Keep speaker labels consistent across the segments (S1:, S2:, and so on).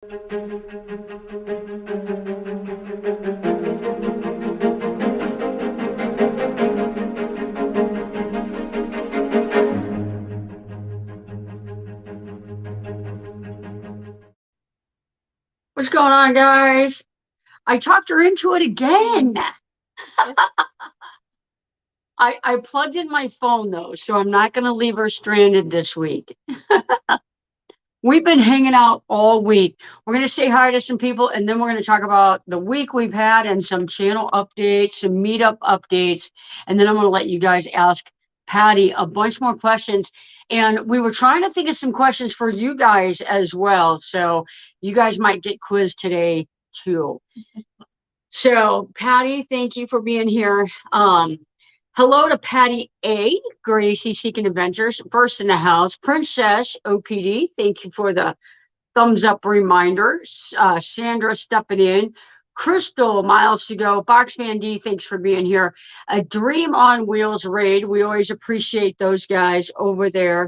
S1: What's going on, guys? I talked her into it again. I plugged in my phone, though, so I'm not going to leave her stranded this week. We've been hanging out all week. We're going to say hi to some people, and then we're going to talk about the week we've had and some channel updates, some meetup updates, and then I'm going to let you guys ask Patty a bunch more questions. And we were trying to think of some questions for you guys as well, so you guys might get quizzed today too. So, Patty, thank you for being here. Hello to Patty A, Gracie Seeking Adventures, first in the house. Princess OPD, thank you for the thumbs up reminder. Sandra stepping in. Crystal, miles to go. Boxman D, thanks for being here. A Dream on Wheels raid. We always appreciate those guys over there.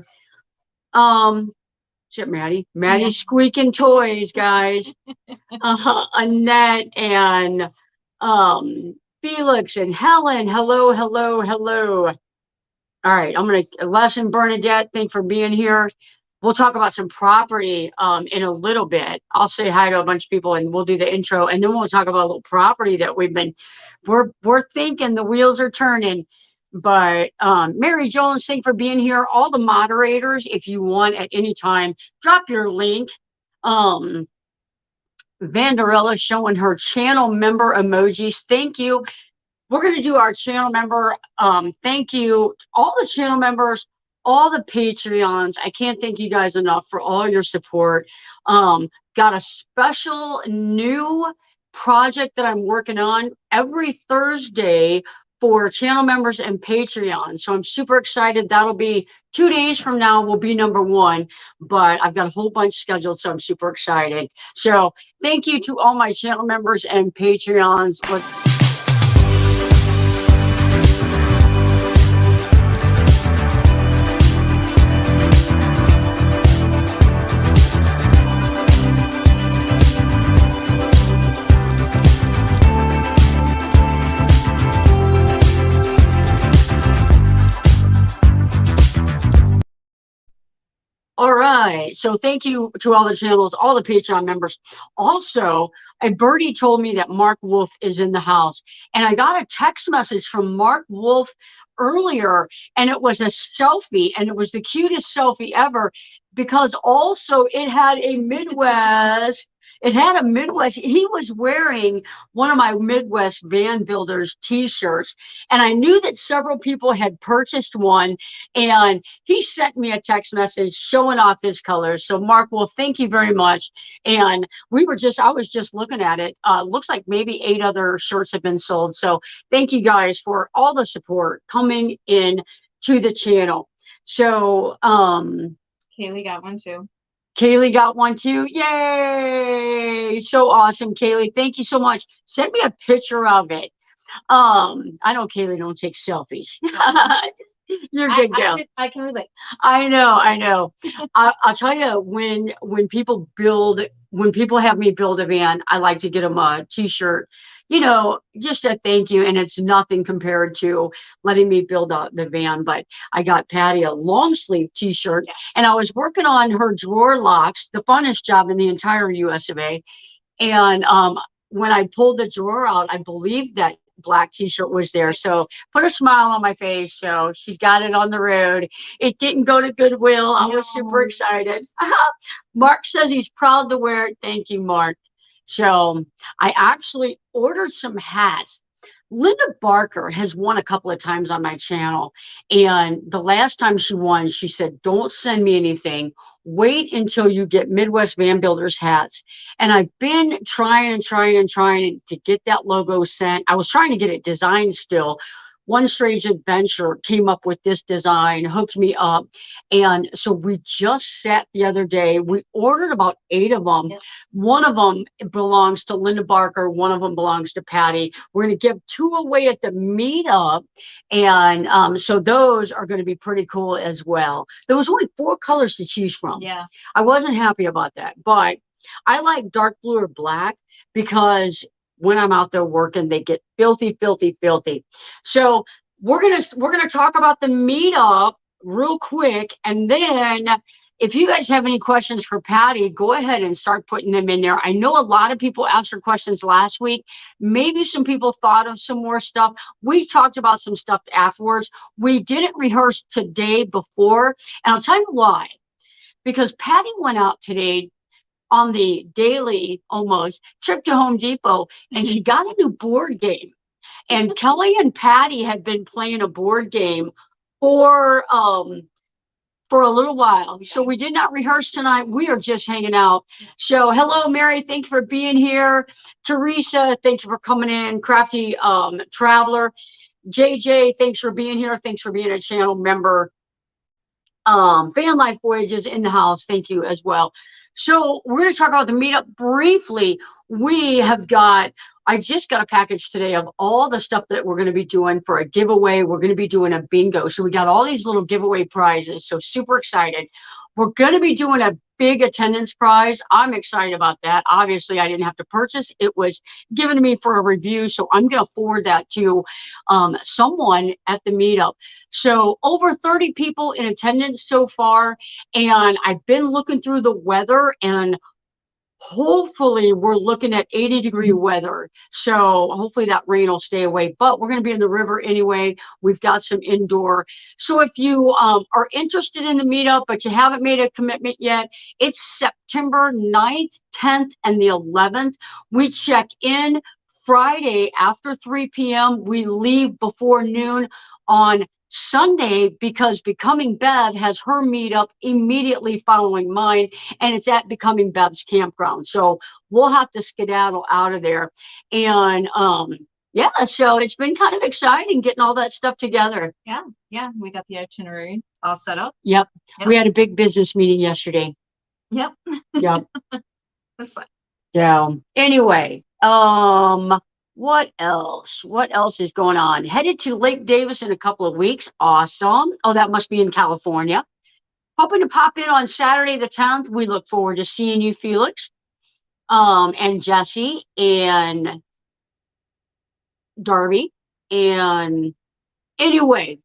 S1: Is it Maddie? Maddie Squeaking Toys, guys. Annette and Felix and Helen. Hello, hello, hello. All right, I'm going to lesson Bernadette. Thanks for being here. We'll talk about some property in a little bit. I'll say hi to a bunch of people and we'll do the intro, and then we'll talk about a little property that we're thinking the wheels are turning. But Mary Jones, thanks for being here. All the moderators, if you want at any time, drop your link. Vanderella showing her channel member emojis. Thank you. We're going to do our channel member. Thank you. All the channel members, all the Patreons. I can't thank you guys enough for all your support. Got a special new project that I'm working on every Thursday for channel members and Patreon. So I'm super excited. That'll be 2 days from now will be number 1, but I've got a whole bunch scheduled, so I'm super excited. So thank you to all my channel members and Patreons. All right. So thank you to all the channels, all the Patreon members. Also, a birdie told me that Mark Wolf is in the house. And I got a text message from Mark Wolf earlier, and it was a selfie, and it was the cutest selfie ever because also it had a Midwest. It had a Midwest. He was wearing one of my Midwest Van Builders t-shirts. And I knew that several people had purchased one. And he sent me a text message showing off his colors. So Mark, well, thank you very much. And I was just looking at it. Looks like maybe 8 other shirts have been sold. So thank you guys for all the support coming in to the channel. So,
S2: Kaylee got one too.
S1: Kaylee got one too. Yay! So awesome, Kaylee. Thank you so much. Send me a picture of it. I know Kaylee don't take selfies. You're a good girl.
S2: I can relate.
S1: I know. I'll tell you, when people have me build a van, I like to get them a t-shirt, just a thank you. And it's nothing compared to letting me build the van. But I got Patty a long sleeve t-shirt, yes. And I was working on her drawer locks, the funnest job in the entire US of A. And when I pulled the drawer out, I believe that black t-shirt was there. So put a smile on my face. So she's got it on the road. It didn't go to Goodwill. I was super excited. Mark says he's proud to wear it. Thank you, Mark. So I actually ordered some hats. Linda Barker has won a couple of times on my channel. And the last time she won, she said, don't send me anything. Wait until you get Midwest Van Builders hats. And I've been trying to get that logo sent. I was trying to get it designed still. One Strange Adventure came up with this design, hooked me up. And so we just sat the other day. We ordered about 8 of them. Yep. One of them belongs to Linda Barker. One of them belongs to Patty. We're going to give 2 away at the meetup. And so those are going to be pretty cool as well. There was only 4 colors to choose from.
S2: Yeah.
S1: I wasn't happy about that, but I like dark blue or black because when I'm out there working, they get filthy, filthy, filthy. So we're gonna talk about the meetup real quick, and then if you guys have any questions for Patty, go ahead and start putting them in there. I know a lot of people asked her questions last week. Maybe some people thought of some more stuff. We talked about some stuff afterwards. We didn't rehearse today before, and I'll tell you why. Because Patty went out today on the daily almost trip to Home Depot, and she got a new board game. And Kelly and Patty had been playing a board game for a little while. So we did not rehearse tonight. We are just hanging out. So hello, Mary. Thank you for being here. Teresa, thank you for coming in. Crafty Traveler. JJ, thanks for being here. Thanks for being a channel member. Van Life Voyages in the house. Thank you as well. So we're going to talk about the meetup briefly. I just got a package today of all the stuff that we're going to be doing for a giveaway. We're going to be doing a bingo. So we got all these little giveaway prizes. So super excited. We're going to be doing a big attendance prize. I'm excited about that. Obviously, I didn't have to purchase. It was given to me for a review. So I'm going to forward that to someone at the meetup. So over 30 people in attendance so far. And I've been looking through the weather, and hopefully we're looking at 80-degree weather. So hopefully that rain will stay away, but we're going to be in the river anyway. We've got some indoor. So if you are interested in the meetup, but you haven't made a commitment yet, it's September 9th, 10th, and the 11th. We check in Friday after 3 p.m. We leave before noon on Sunday because Becoming Bev has her meetup immediately following mine, and it's at Becoming Bev's campground. So we'll have to skedaddle out of there. And yeah, so it's been kind of exciting getting all that stuff together.
S2: Yeah, we got the itinerary all set up.
S1: Yep. We had a big business meeting yesterday.
S2: Yep. That's fun.
S1: So anyway, what else? What else is going on? Headed to Lake Davis in a couple of weeks. Awesome. Oh, that must be in California. Hoping to pop in on Saturday the 10th. We look forward to seeing you, Felix, and Jesse, and Darby. And anyway,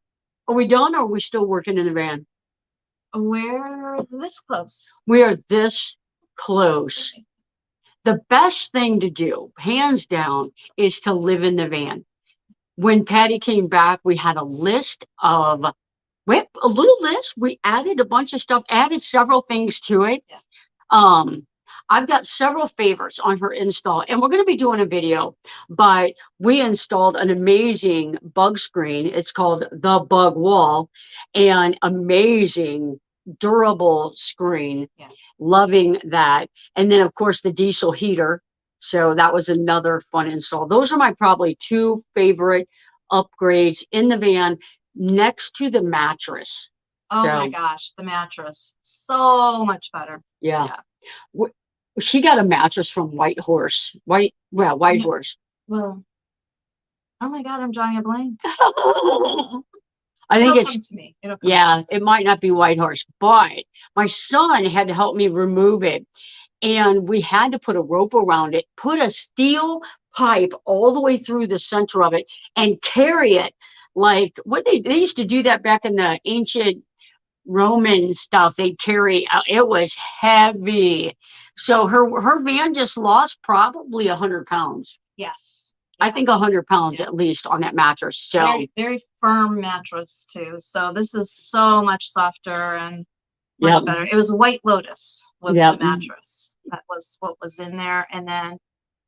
S1: are we done, or are we still working in the van?
S2: We're this close.
S1: We are this close. The best thing to do, hands down, is to live in the van. When Patty came back, we had a list of, a little list. We added a bunch of stuff, added several things to it. Yeah. I've got several favorites on her install, and we're going to be doing a video, but we installed an amazing bug screen. It's called the Bug Wall, and amazing durable screen. Yeah. Loving that. And then of course the diesel heater. So that was another fun install. Those are my probably two favorite upgrades in the van, next to the mattress.
S2: Oh my gosh, the mattress. So much better.
S1: Yeah. She got a mattress from White Horse. White Horse.
S2: Well, oh my God, I'm drawing a blank.
S1: I think
S2: It'll come to me.
S1: It might not be White Horse, but my son had to help me remove it. And we had to put a rope around it, put a steel pipe all the way through the center of it, and carry it like what they used to do that back in the ancient Roman stuff. They'd carry, it was heavy. So her van just lost probably 100 pounds.
S2: Yes.
S1: I think 100 pounds at least on that mattress. So
S2: very, very firm mattress too. So this is so much softer and much better. It was White Lotus was the mattress. That was what was in there. And then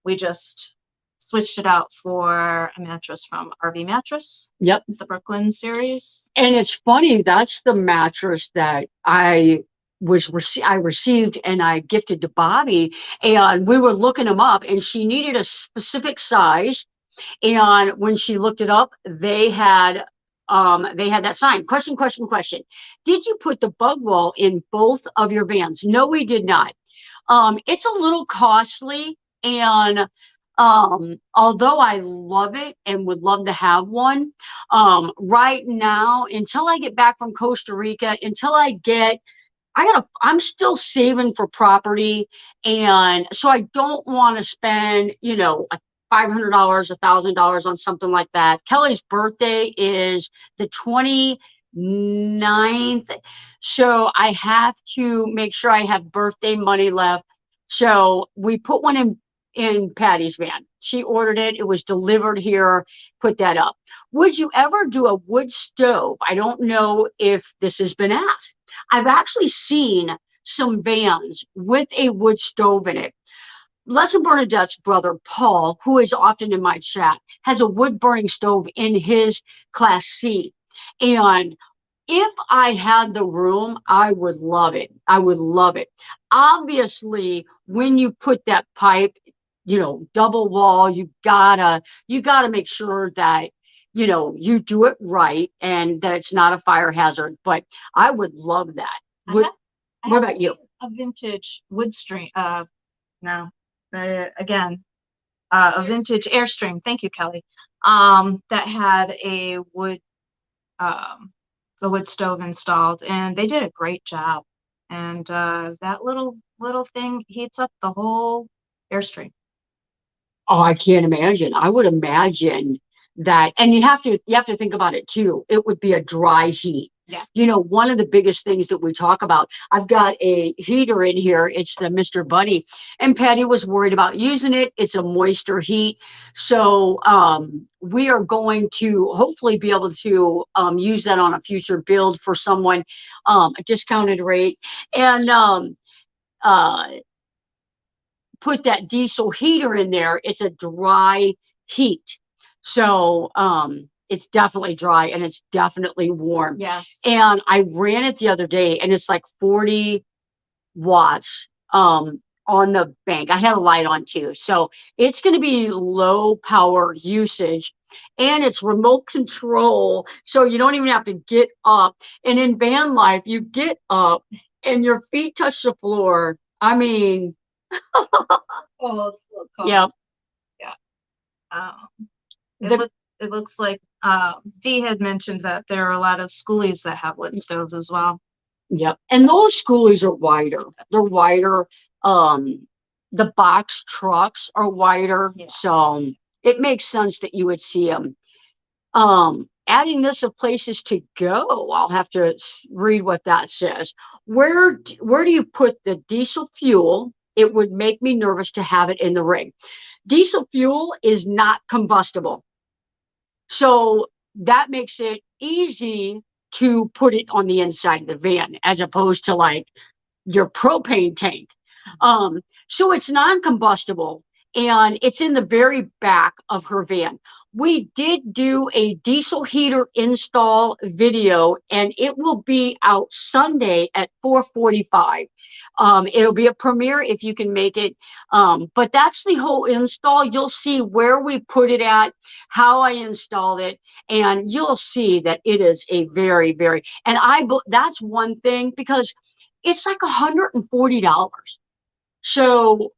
S2: we just switched it out for a mattress from RV Mattress. Yep. The Brooklyn series. And
S1: it's funny, that's the mattress that I received and I gifted to Bobby, and we were looking them up, and she needed a specific size, and when she looked it up, they had that sign. Question. Did you put the bug wall in both of your vans? No, we did not. It's a little costly, and although I love it and would love to have one, right now, until I get back from Costa Rica, until I get I'm still saving for property. And so I don't want to spend, $500, $1,000 on something like that. Kelly's birthday is the 29th. So I have to make sure I have birthday money left. So we put one in Patty's van. She ordered it. It was delivered here. Put that up. Would you ever do a wood stove? I don't know if this has been asked. I've actually seen some vans with a wood stove in it. Leslie Bernadette's brother, Paul, who is often in my chat, has a wood burning stove in his Class C. And if I had the room, I would love it. I would love it. Obviously, when you put that pipe, double wall, you gotta make sure that you do it right and that it's not a fire hazard. But I would love that. What about you?
S2: A vintage wood stream. No, again, a vintage Airstream. Thank you, Kelly. That had a wood stove installed, and they did a great job. And that little thing heats up the whole Airstream.
S1: Oh, I can't imagine. I would imagine that, and you have to think about it too. It would be a dry heat.
S2: Yeah.
S1: One of the biggest things that we talk about, I've got a heater in here. It's the Mr. Buddy, and Patty was worried about using it. It's a moisture heat. So we are going to hopefully be able to use that on a future build for someone, a discounted rate. And put that diesel heater in there. It's a dry heat. So it's definitely dry and it's definitely warm.
S2: Yes.
S1: And I ran it the other day and it's like 40 watts on the bank. I had a light on too. So it's going to be low power usage and it's remote control. So you don't even have to get up. And in van life, you get up and your feet touch the floor. I mean,
S2: oh, it's so cold.
S1: Yeah.
S2: It looks like Dee had mentioned that there are a lot of schoolies that have wood stoves as well.
S1: Yep. And those schoolies are wider. They're wider. The box trucks are wider. Yeah. So it makes sense that you would see them. Adding this of places to go, I'll have to read what that says. Where do you put the diesel fuel? It would make me nervous to have it in the rig. Diesel fuel is not combustible. So that makes it easy to put it on the inside of the van as opposed to like your propane tank. So it's non-combustible and it's in the very back of her van. We did do a diesel heater install video and it will be out Sunday at 4:45. It'll be a premiere if you can make it. But that's the whole install. You'll see where we put it at, how I installed it, and you'll see that it is a very, very, and that's one thing because it's like $140. So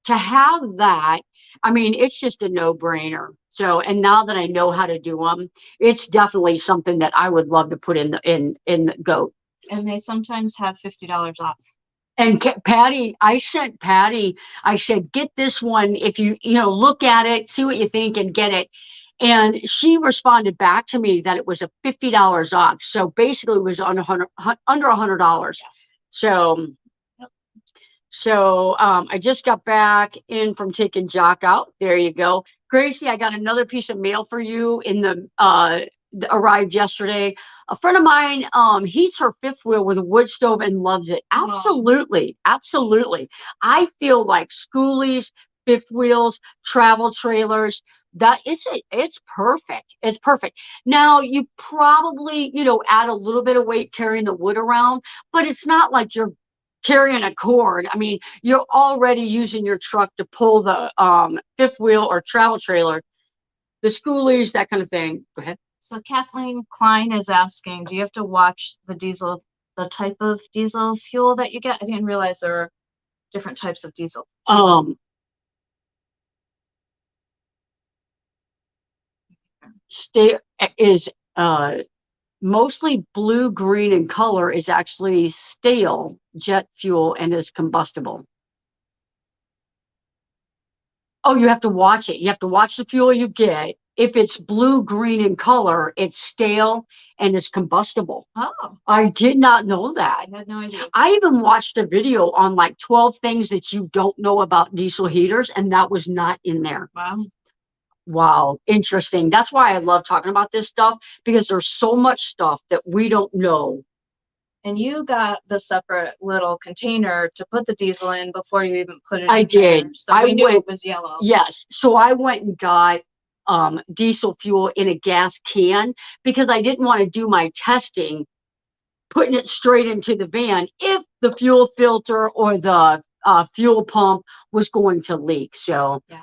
S1: to have that, I mean, it's just a no-brainer. So, and now that I know how to do them, it's definitely something that I would love to put in the GOAT.
S2: And they sometimes have $50 off.
S1: And Patty, I sent Patty, I said, get this one. If you look at it, see what you think and get it. And she responded back to me that it was a $50 off. So basically it was under $100. Yes. So I just got back in from taking Jock out. There you go. Gracie, I got another piece of mail for you in the arrived yesterday. A friend of mine heats her fifth wheel with a wood stove and loves it. Absolutely. Wow. Absolutely. I feel like schoolies, fifth wheels, travel trailers, it's perfect. It's perfect. Now you probably, add a little bit of weight carrying the wood around, but it's not like you're carrying a cord. I mean, you're already using your truck to pull the fifth wheel or travel trailer, the schoolies, that kind of thing. Go ahead.
S2: So Kathleen Klein is asking, do you have to watch the type of diesel fuel that you get? I didn't realize there are different types of diesel.
S1: mostly blue, green in color is actually stale jet fuel and is combustible. Oh, you have to watch it. You have to watch the fuel you get. If it's blue, green in color, it's stale and it's combustible.
S2: Oh,
S1: I did not know that.
S2: I had no idea.
S1: I even watched a video on like 12 things that you don't know about diesel heaters, and that was not in there.
S2: Wow.
S1: Wow, interesting. That's why I love talking about this stuff, because there's so much stuff that we don't know.
S2: And you got the separate little container to put the diesel in before you even put it
S1: I
S2: in
S1: did.
S2: there. So we knew it was yellow.
S1: Yes. So I went and got diesel fuel in a gas can because I didn't want to do my testing, putting it straight into the van if the fuel filter or the fuel pump was going to leak. So
S2: yeah.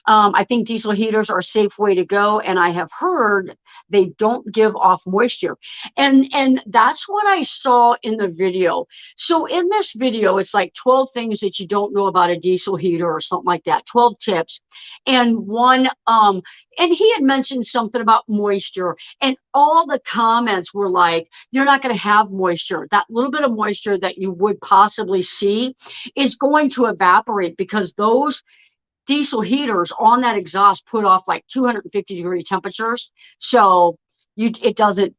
S1: I think diesel heaters are a safe way to go, and I have heard they don't give off moisture, and that's what I saw in the video. So in this video, it's like 12 things that you don't know about a diesel heater or something like that, 12 tips, and one and he had mentioned something about moisture, and all the comments were like, you're not going to have moisture. That little bit of moisture that you would possibly see is going to evaporate because those diesel heaters on that exhaust put off like 250-degree temperatures, so it doesn't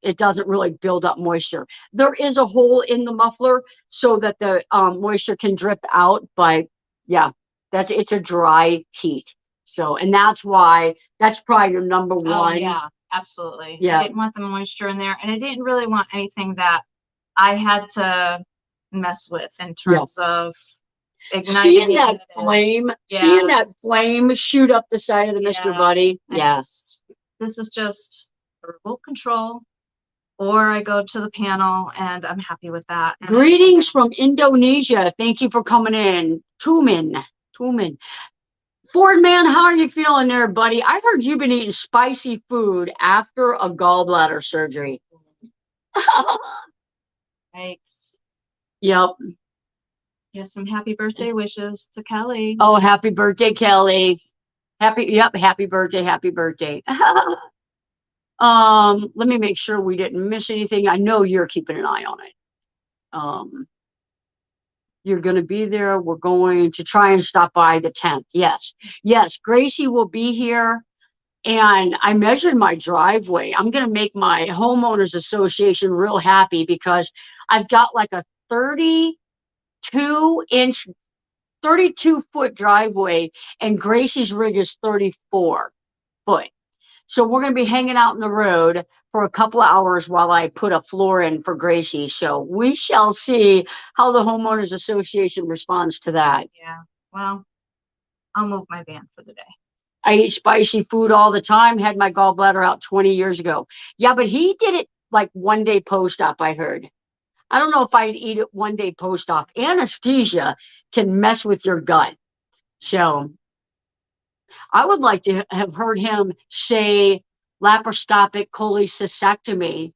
S1: really build up moisture. There is a hole in the muffler so that the moisture can drip out, but yeah, it's a dry heat. So, and that's probably your number one.
S2: Oh, yeah, absolutely. Yeah. I didn't want the moisture in there, and I didn't really want anything that I had to mess with in terms of
S1: seeing that flame shoot up the side of the Mr. Buddy. Yes.
S2: This is just a remote control, or I go to the panel and I'm happy with that. And
S1: greetings from Indonesia. Thank you for coming in. Tumin. Ford man, how are you feeling there, buddy? I heard you've been eating spicy food after a gallbladder surgery.
S2: Thanks.
S1: Yep.
S2: Yes, some happy birthday wishes to Kelly.
S1: Oh, happy birthday, Kelly. Happy birthday. Let me make sure we didn't miss anything. I know you're keeping an eye on it. You're going to be there. We're going to try and stop by the 10th. Yes, Gracie will be here. And I measured my driveway. I'm going to make my homeowners association real happy because I've got like a 32-foot driveway, and Gracie's rig is 34 foot. So we're going to be hanging out in the road for a couple of hours while I put a floor in for Gracie. So we shall see how the homeowners association responds to that.
S2: Yeah, well, I'll move my van for the day.
S1: I eat spicy food all the time, had my gallbladder out 20 years ago. Yeah, but he did it like one day post-op, I heard. I don't know if I'd eat it one day post-op. Anesthesia can mess with your gut. So I would like to have heard him say laparoscopic cholecystectomy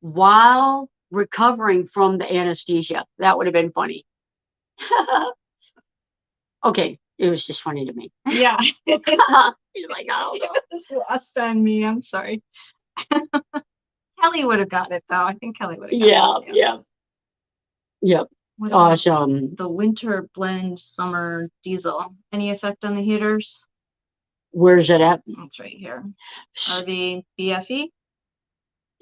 S1: while recovering from the anesthesia. That would have been funny. Okay, it was just funny to me.
S2: Yeah.
S1: He's like, oh,
S2: this is lost on me. I'm sorry. Kelly would have got it though. I think Kelly would have got it. Yeah. Awesome. The winter blend summer diesel. Any effect on the heaters?
S1: Where's it at?
S2: It's right here. RV BFE.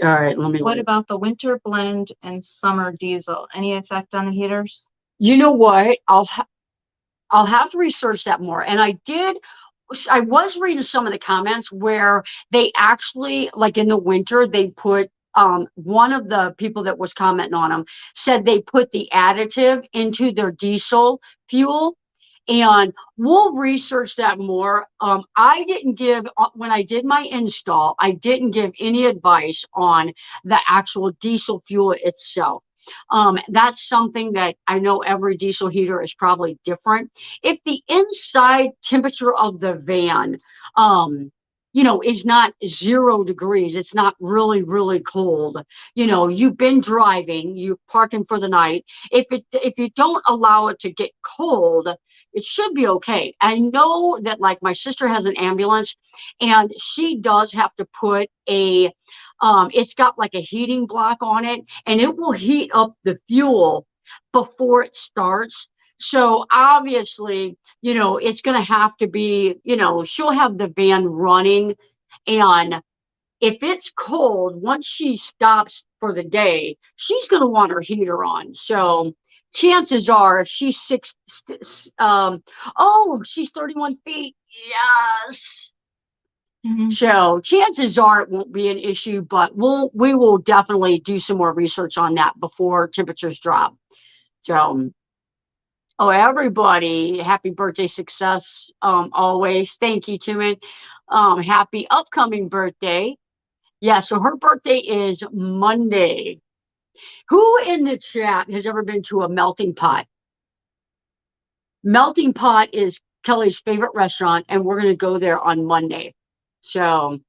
S1: All right, let me
S2: What about the winter blend and summer diesel? Any effect on the heaters?
S1: You know what? I'll have to research that more. And I was reading some of the comments where they actually, like in the winter, they put one of the people that was commenting on them said they put the additive into their diesel fuel, and we'll research that more. I didn't give, when I did my install, I didn't give any advice on the actual diesel fuel itself. That's something that I know every diesel heater is probably different. If the inside temperature of the van, is not 0 degrees, it's not really, really cold. You've been driving, you're parking for the night. If you don't allow it to get cold, it should be okay. I know that, like, my sister has an ambulance, and she does have to put a It's got like a heating block on it, and it will heat up the fuel before it starts. So obviously, it's going to have to be, she'll have the van running, and if it's cold, once she stops for the day, she's going to want her heater on. So chances are, if she's she's 31 feet. Yes. So chances are it won't be an issue, but we will definitely do some more research on that before temperatures drop. So, everybody, happy birthday, success, always. Thank you, Timon. Happy upcoming birthday. Yeah, so her birthday is Monday. Who in the chat has ever been to a melting pot? Melting Pot is Kelly's favorite restaurant, and we're going to go there on Monday. So,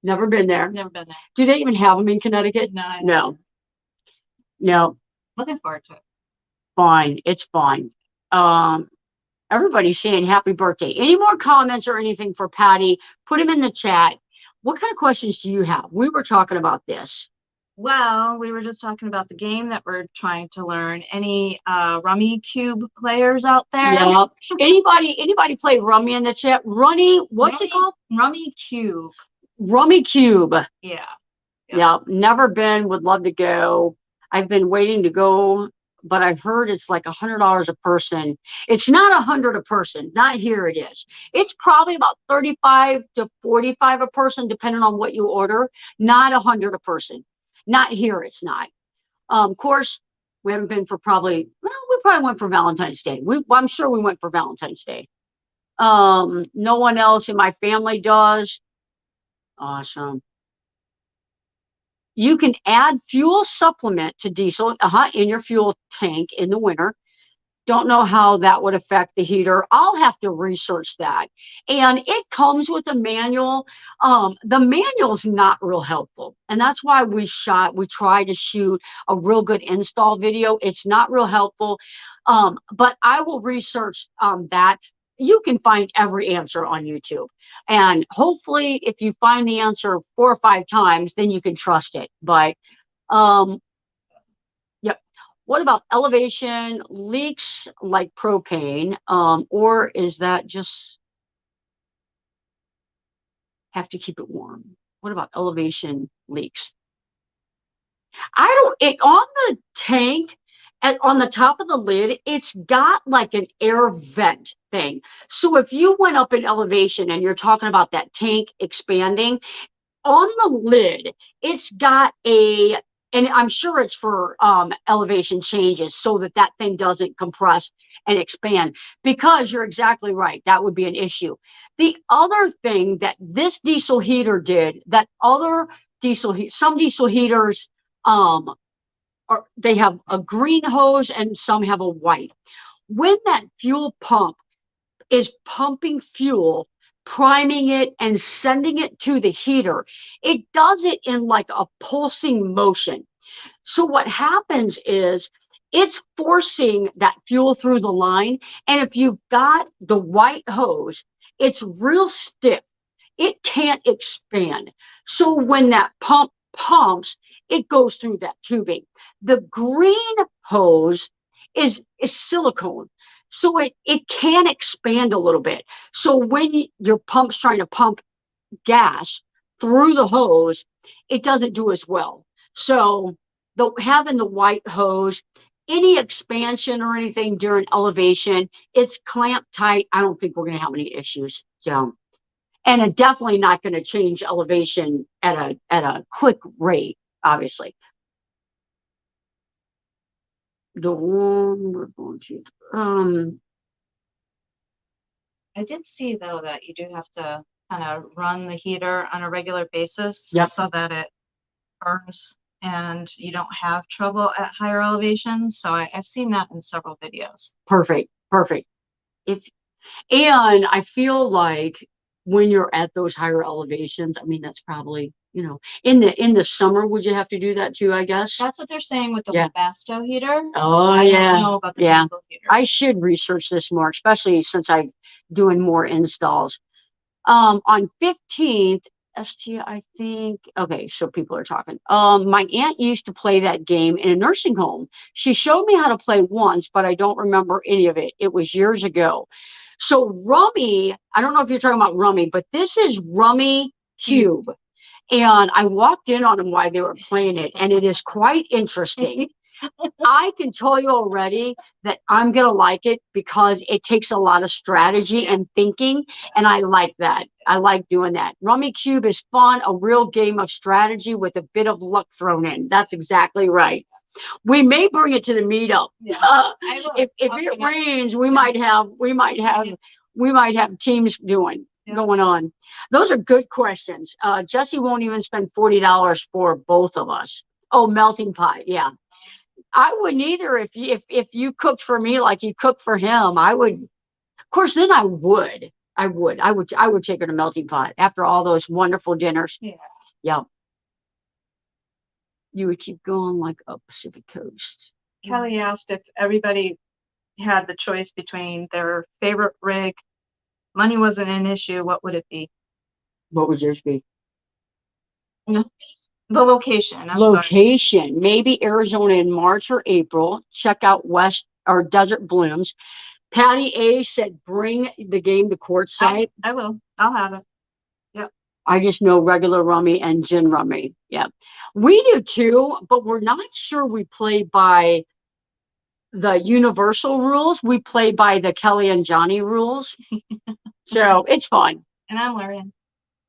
S1: never been there.
S2: Never been there.
S1: Do they even have them in Connecticut?
S2: No.
S1: No.
S2: Looking forward to it.
S1: Fine. It's fine. Everybody's saying happy birthday. Any more comments or anything for Patty? Put them in the chat. What kind of questions do you have? We were talking about this.
S2: Well, we were just talking about the game that we're trying to learn. Any Rummy Cube players out there?
S1: Yeah. Anybody play Rummy in the chat? What's it called?
S2: Rummy Cube.
S1: Rummy Cube.
S2: Yeah.
S1: Yeah. Never been. Would love to go. I've been waiting to go, but I heard it's like $100 a person. It's not $100 a person. Not here it is. It's probably about $35 to $45 a person, depending on what you order. Not $100 a person. Not here, it's not. Of course, we haven't been for we probably went for Valentine's Day. I'm sure we went for Valentine's Day. No one else in my family does. Awesome. You can add fuel supplement to diesel in your fuel tank in the winter. Don't know how that would affect the heater. I'll have to research that. And it comes with a manual. The manual's not real helpful. And that's why we tried to shoot a real good install video. It's not real helpful. But I will research that. You can find every answer on YouTube. And hopefully if you find the answer 4 or 5 times, then you can trust it. But what about elevation leaks like propane? Or is that just have to keep it warm? What about elevation leaks? On the tank, on the top of the lid, it's got like an air vent thing. So if you went up in elevation and you're talking about that tank expanding, on the lid, it's got and I'm sure it's for elevation changes so that thing doesn't compress and expand, because you're exactly right. That would be an issue. The other thing that this diesel heater did, that some diesel heaters, they have a green hose and some have a white. When that fuel pump is pumping fuel, priming it and sending it to the heater, it does it in like a pulsing motion. So what happens is it's forcing that fuel through the line. And if you've got the white hose, it's real stiff. It can't expand. So when that pump pumps, it goes through that tubing. The green hose is silicone. So it can expand a little bit. So when your pump's trying to pump gas through the hose, it doesn't do as well. So having the white hose, any expansion or anything during elevation, it's clamped tight. I don't think we're going to have any issues. So, and it's definitely not going to change elevation at a quick rate, obviously. The one we're going to,
S2: I did see though that you do have to kind of run the heater on a regular basis so that it burns and you don't have trouble at higher elevations. So I've seen that in several videos.
S1: Perfect. And I feel like when you're at those higher elevations, I mean, that's probably, in the summer, would you have to do that too, I guess?
S2: That's what they're saying with the Webasto heater.
S1: Oh,
S2: I don't know about the diesel heater.
S1: I should research this more, especially since I'm doing more installs. On 15th, ST, I think. Okay, so people are talking. My aunt used to play that game in a nursing home. She showed me how to play once, but I don't remember any of it. It was years ago. So Rummy, I don't know if you're talking about Rummy, but this is Rummy Cube. And I walked in on them while they were playing it, and it is quite interesting. I can tell you already that I'm going to like it because it takes a lot of strategy and thinking, and I like that. I like doing that. Rummy Cube is fun, a real game of strategy with a bit of luck thrown in. That's exactly right. We may bring it to the meetup.
S2: Yeah,
S1: if it rains, we might have teams going on. Those are good questions. Jesse won't even spend $40 for both of us. Oh, melting pot. Yeah. I wouldn't either if you cooked for me like you cooked for him. I would, of course, then I would take her to melting pot after all those wonderful dinners.
S2: Yeah.
S1: Yeah. You would keep going like up Pacific Coast.
S2: Kelly asked if everybody had the choice between their favorite rig, money wasn't an issue, what would it be?
S1: What would yours be?
S2: The location.
S1: Location. Maybe Arizona in March or April. Check out West or Desert Blooms. Patty A said bring the game to Quartzsite.
S2: I will. I'll have it. Yep.
S1: I just know regular rummy and gin rummy. Yeah. We do too, but we're not sure we play by the universal rules. We play by the Kelly and Johnny rules. So it's fun.
S2: And I'm learning.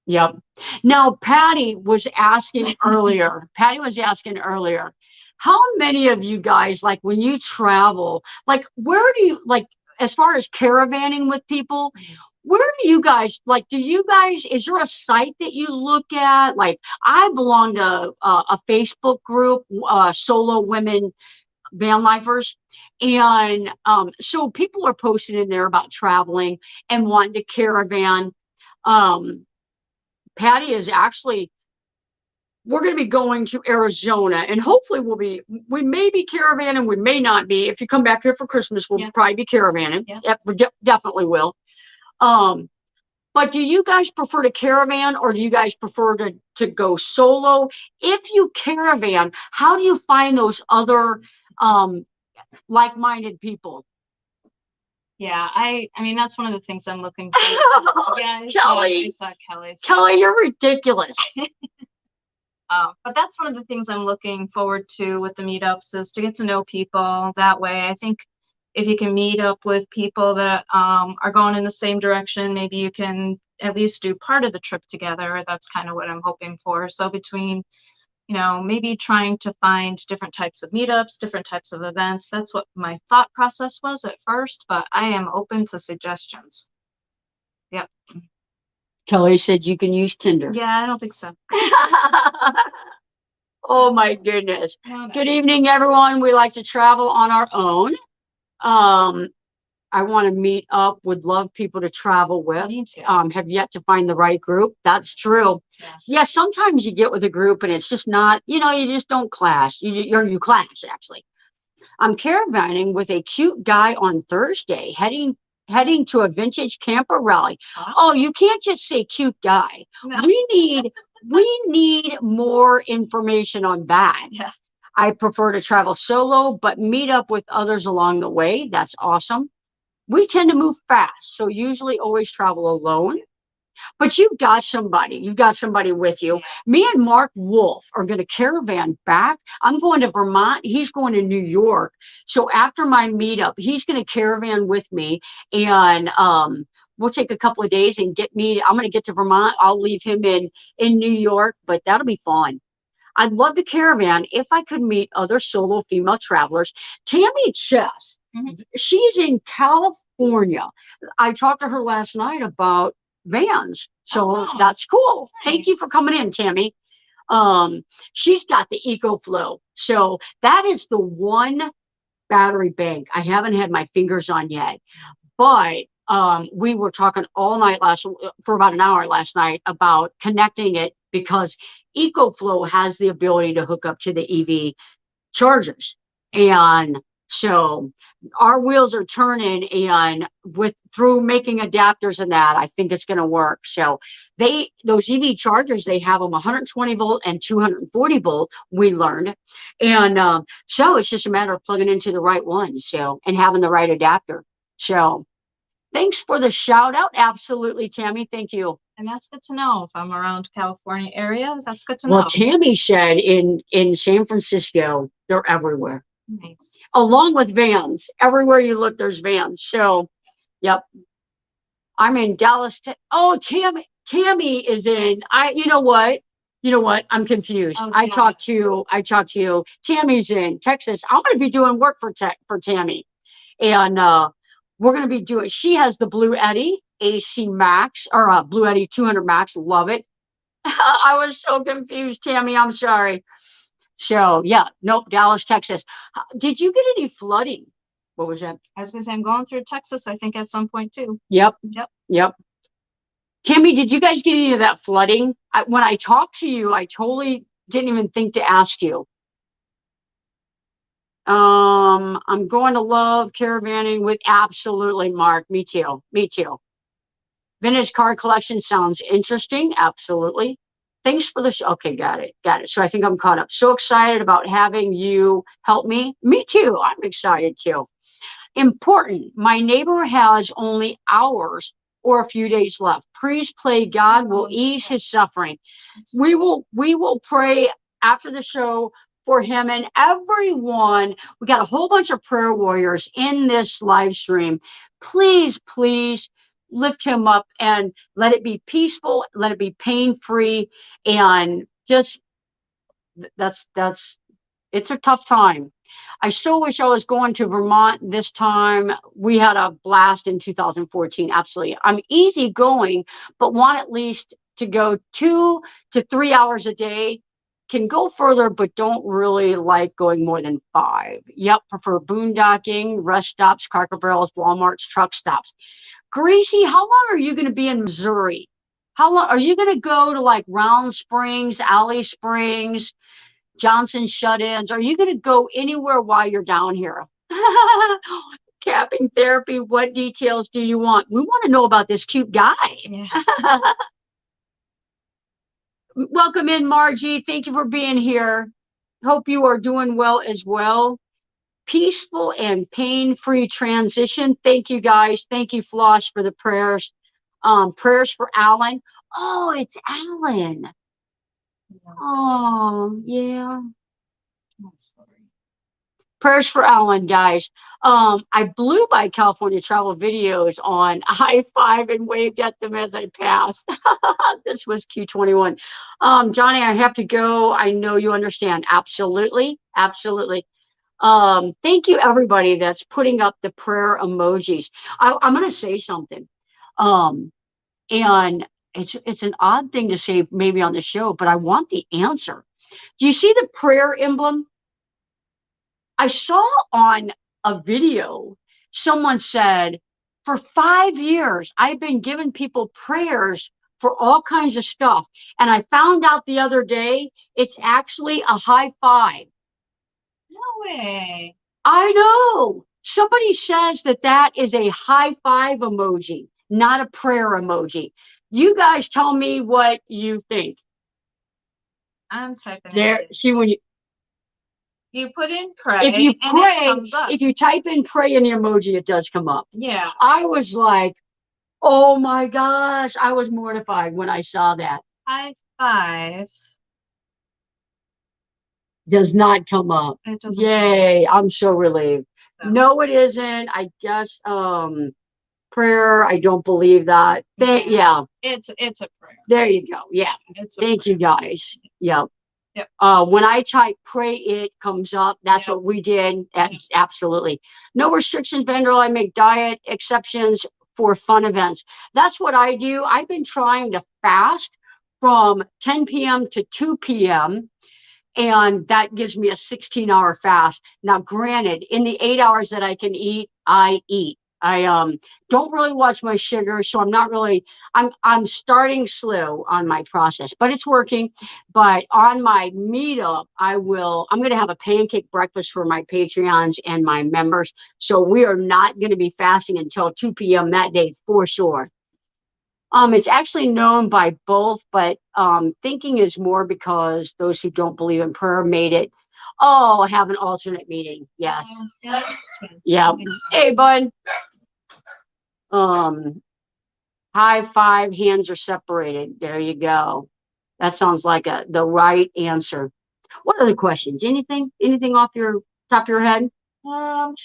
S1: Yep. Now, Patty was asking earlier, how many of you guys, like when you travel, like where do you, like as far as caravanning with people, where do you guys, like, is there a site that you look at? Like I belong to a Facebook group, Solo Women Van Lifers. And so people are posting in there about traveling and wanting to caravan. Patty is actually, we're going to be going to Arizona and hopefully we may be caravanning, we may not be. If you come back here for Christmas, we'll probably be caravanning. Yep, we definitely will. But do you guys prefer to caravan or do you guys prefer to go solo? If you caravan, how do you find those other like-minded people?
S2: Yeah, I mean that's one of the things I'm looking for. Yeah, I saw Kelly's.
S1: Kelly, you're ridiculous.
S2: But that's one of the things I'm looking forward to with the meetups is to get to know people that way. I think if you can meet up with people that are going in the same direction, maybe you can at least do part of the trip together. That's kind of what I'm hoping for. So between, maybe trying to find different types of meetups, different types of events. That's what my thought process was at first, but I am open to suggestions. Yep.
S1: Kelly said you can use Tinder.
S2: Yeah, I don't think so.
S1: Oh my goodness. Good evening, everyone. We like to travel on our own. I want to meet up, would love people to travel with.
S2: Me too.
S1: Have yet to find the right group. That's true. Yeah, sometimes you get with a group and it's just not, you just don't clash. You clash, actually. I'm caravanning with a cute guy on Thursday, heading to a vintage camper rally. Huh? Oh, you can't just say cute guy. No. We need more information on that. Yeah. I prefer to travel solo, but meet up with others along the way. That's awesome. We tend to move fast, so usually always travel alone. But you've got somebody with you. Me and Mark Wolf are going to caravan back. I'm going to Vermont. He's going to New York. So after my meetup, he's going to caravan with me, and we'll take a couple of days and I'm going to get to Vermont. I'll leave him in New York, but that'll be fun. I'd love to caravan if I could meet other solo female travelers. Tammy Chess, she's in California. I talked to her last night about vans. So that's cool. Nice. Thank you for coming in, Tammy. She's got the EcoFlow. So that is the one battery bank I haven't had my fingers on yet. But we were talking all night for about an hour last night about connecting it because EcoFlow has the ability to hook up to the EV chargers. And So our wheels are turning, and through making adapters and that, I think it's going to work. So those EV chargers, they have them 120 volt and 240 volt, we learned. And so it's just a matter of plugging into the right one, so, and having the right adapter. So thanks for the shout out. Absolutely, Tammy. Thank you.
S2: And that's good to know. If I'm around California area, that's good to know.
S1: Well, Tammy said in San Francisco, they're everywhere.
S2: Nice.
S1: Along with vans. Everywhere you look, there's vans. So, yep. I'm in Dallas. Oh, Tammy is in. You know what? I'm confused.
S2: Oh,
S1: I talked to you. Tammy's in Texas. I'm going to be doing work for Tammy, and we're going to be doing. She has the Blue Eddy AC Max, or Blue Eddy 200 Max. Love it. I was so confused, Tammy. I'm sorry. So yeah, nope, Dallas, Texas. Did you get any flooding? What was that?
S2: I was gonna say I'm going through Texas, I think, at some point too.
S1: Yep. Tammy, did you guys get any of that flooding? When I talked to you, I totally didn't even think to ask you. I'm going to love caravanning with absolutely, Mark. Me too. Vintage car collection sounds interesting. Absolutely. Thanks for the show. Okay, got it. So I think I'm caught up. So excited about having you help me. Me too. I'm excited too. Important. My neighbor has only hours or a few days left. Please pray God will ease his suffering. We will pray after the show for him and everyone. We got a whole bunch of prayer warriors in this live stream. Please lift him up and let it be peaceful, let it be pain-free, and just that's it's a tough time. I so wish I was going to Vermont this time. We had a blast in 2014. Absolutely. I'm easygoing, but want at least to go 2 to 3 hours a day. Can go further, but don't really like going more than 5. Yep, prefer boondocking, rest stops, Cracker Barrels, Walmarts, truck stops. Gracie, how long are you going to be in Missouri? How long are you going to go to like Round Springs, Alley Springs, Johnson Shut-ins? Are you going to go anywhere while you're down here? Capping therapy, what details do you want? We want to know about this cute guy.
S2: Yeah.
S1: Welcome in, Margie. Thank you for being here. Hope you are doing well as well. Peaceful and pain-free transition. Thank you, guys. Thank you, Floss, for the prayers. Prayers for Alan. Oh, it's Alan. Oh, yeah. I'm sorry. Prayers for Alan, guys. I blew by California travel videos on I-5 and waved at them as I passed. This was Q21. Johnny, I have to go. I know you understand. Absolutely. Thank you, everybody that's putting up the prayer emojis. I'm going to say something. And it's an odd thing to say maybe on the show, but I want the answer. Do you see the prayer emblem? I saw on a video, someone said, for 5 years, I've been giving people prayers for all kinds of stuff. And I found out the other day, it's actually a high five.
S2: No way.
S1: I know. Somebody says that is a high five emoji, not a prayer emoji. You guys tell me what you think.
S2: I'm typing
S1: there. See, when
S2: you put in pray,
S1: if you pray,
S2: it comes up.
S1: If you type in pray in the emoji, it does come up.
S2: Yeah.
S1: I was like, oh my gosh, I was mortified when I saw that.
S2: High five.
S1: Does not come up.
S2: It doesn't.
S1: Yay, I'm so relieved. So. No, it isn't. I guess prayer, I don't believe that. Yeah.
S2: It's a prayer.
S1: There you go. Yeah. Thank you, guys. Yeah.
S2: Yep.
S1: When I type pray, it comes up. That's what we did. Absolutely. No restrictions, Vandal. I make diet exceptions for fun events. That's what I do. I've been trying to fast from 10 p.m. to 2 p.m. and that gives me a 16-hour fast. Now, granted, in the 8 hours that I can eat, I eat. I don't really watch my sugar, so I'm not really. I'm starting slow on my process, but it's working. But on my meetup, I'm going to have a pancake breakfast for my Patreons and my members. So we are not going to be fasting until 2 p.m. that day for sure. It's actually known by both, but thinking is more because those who don't believe in prayer made it. Oh, have an alternate meeting. Yes. Yeah. Hey, bud. High five, hands are separated. There you go. That sounds like the right answer. What other questions? Anything off your top of your head?
S2: I'm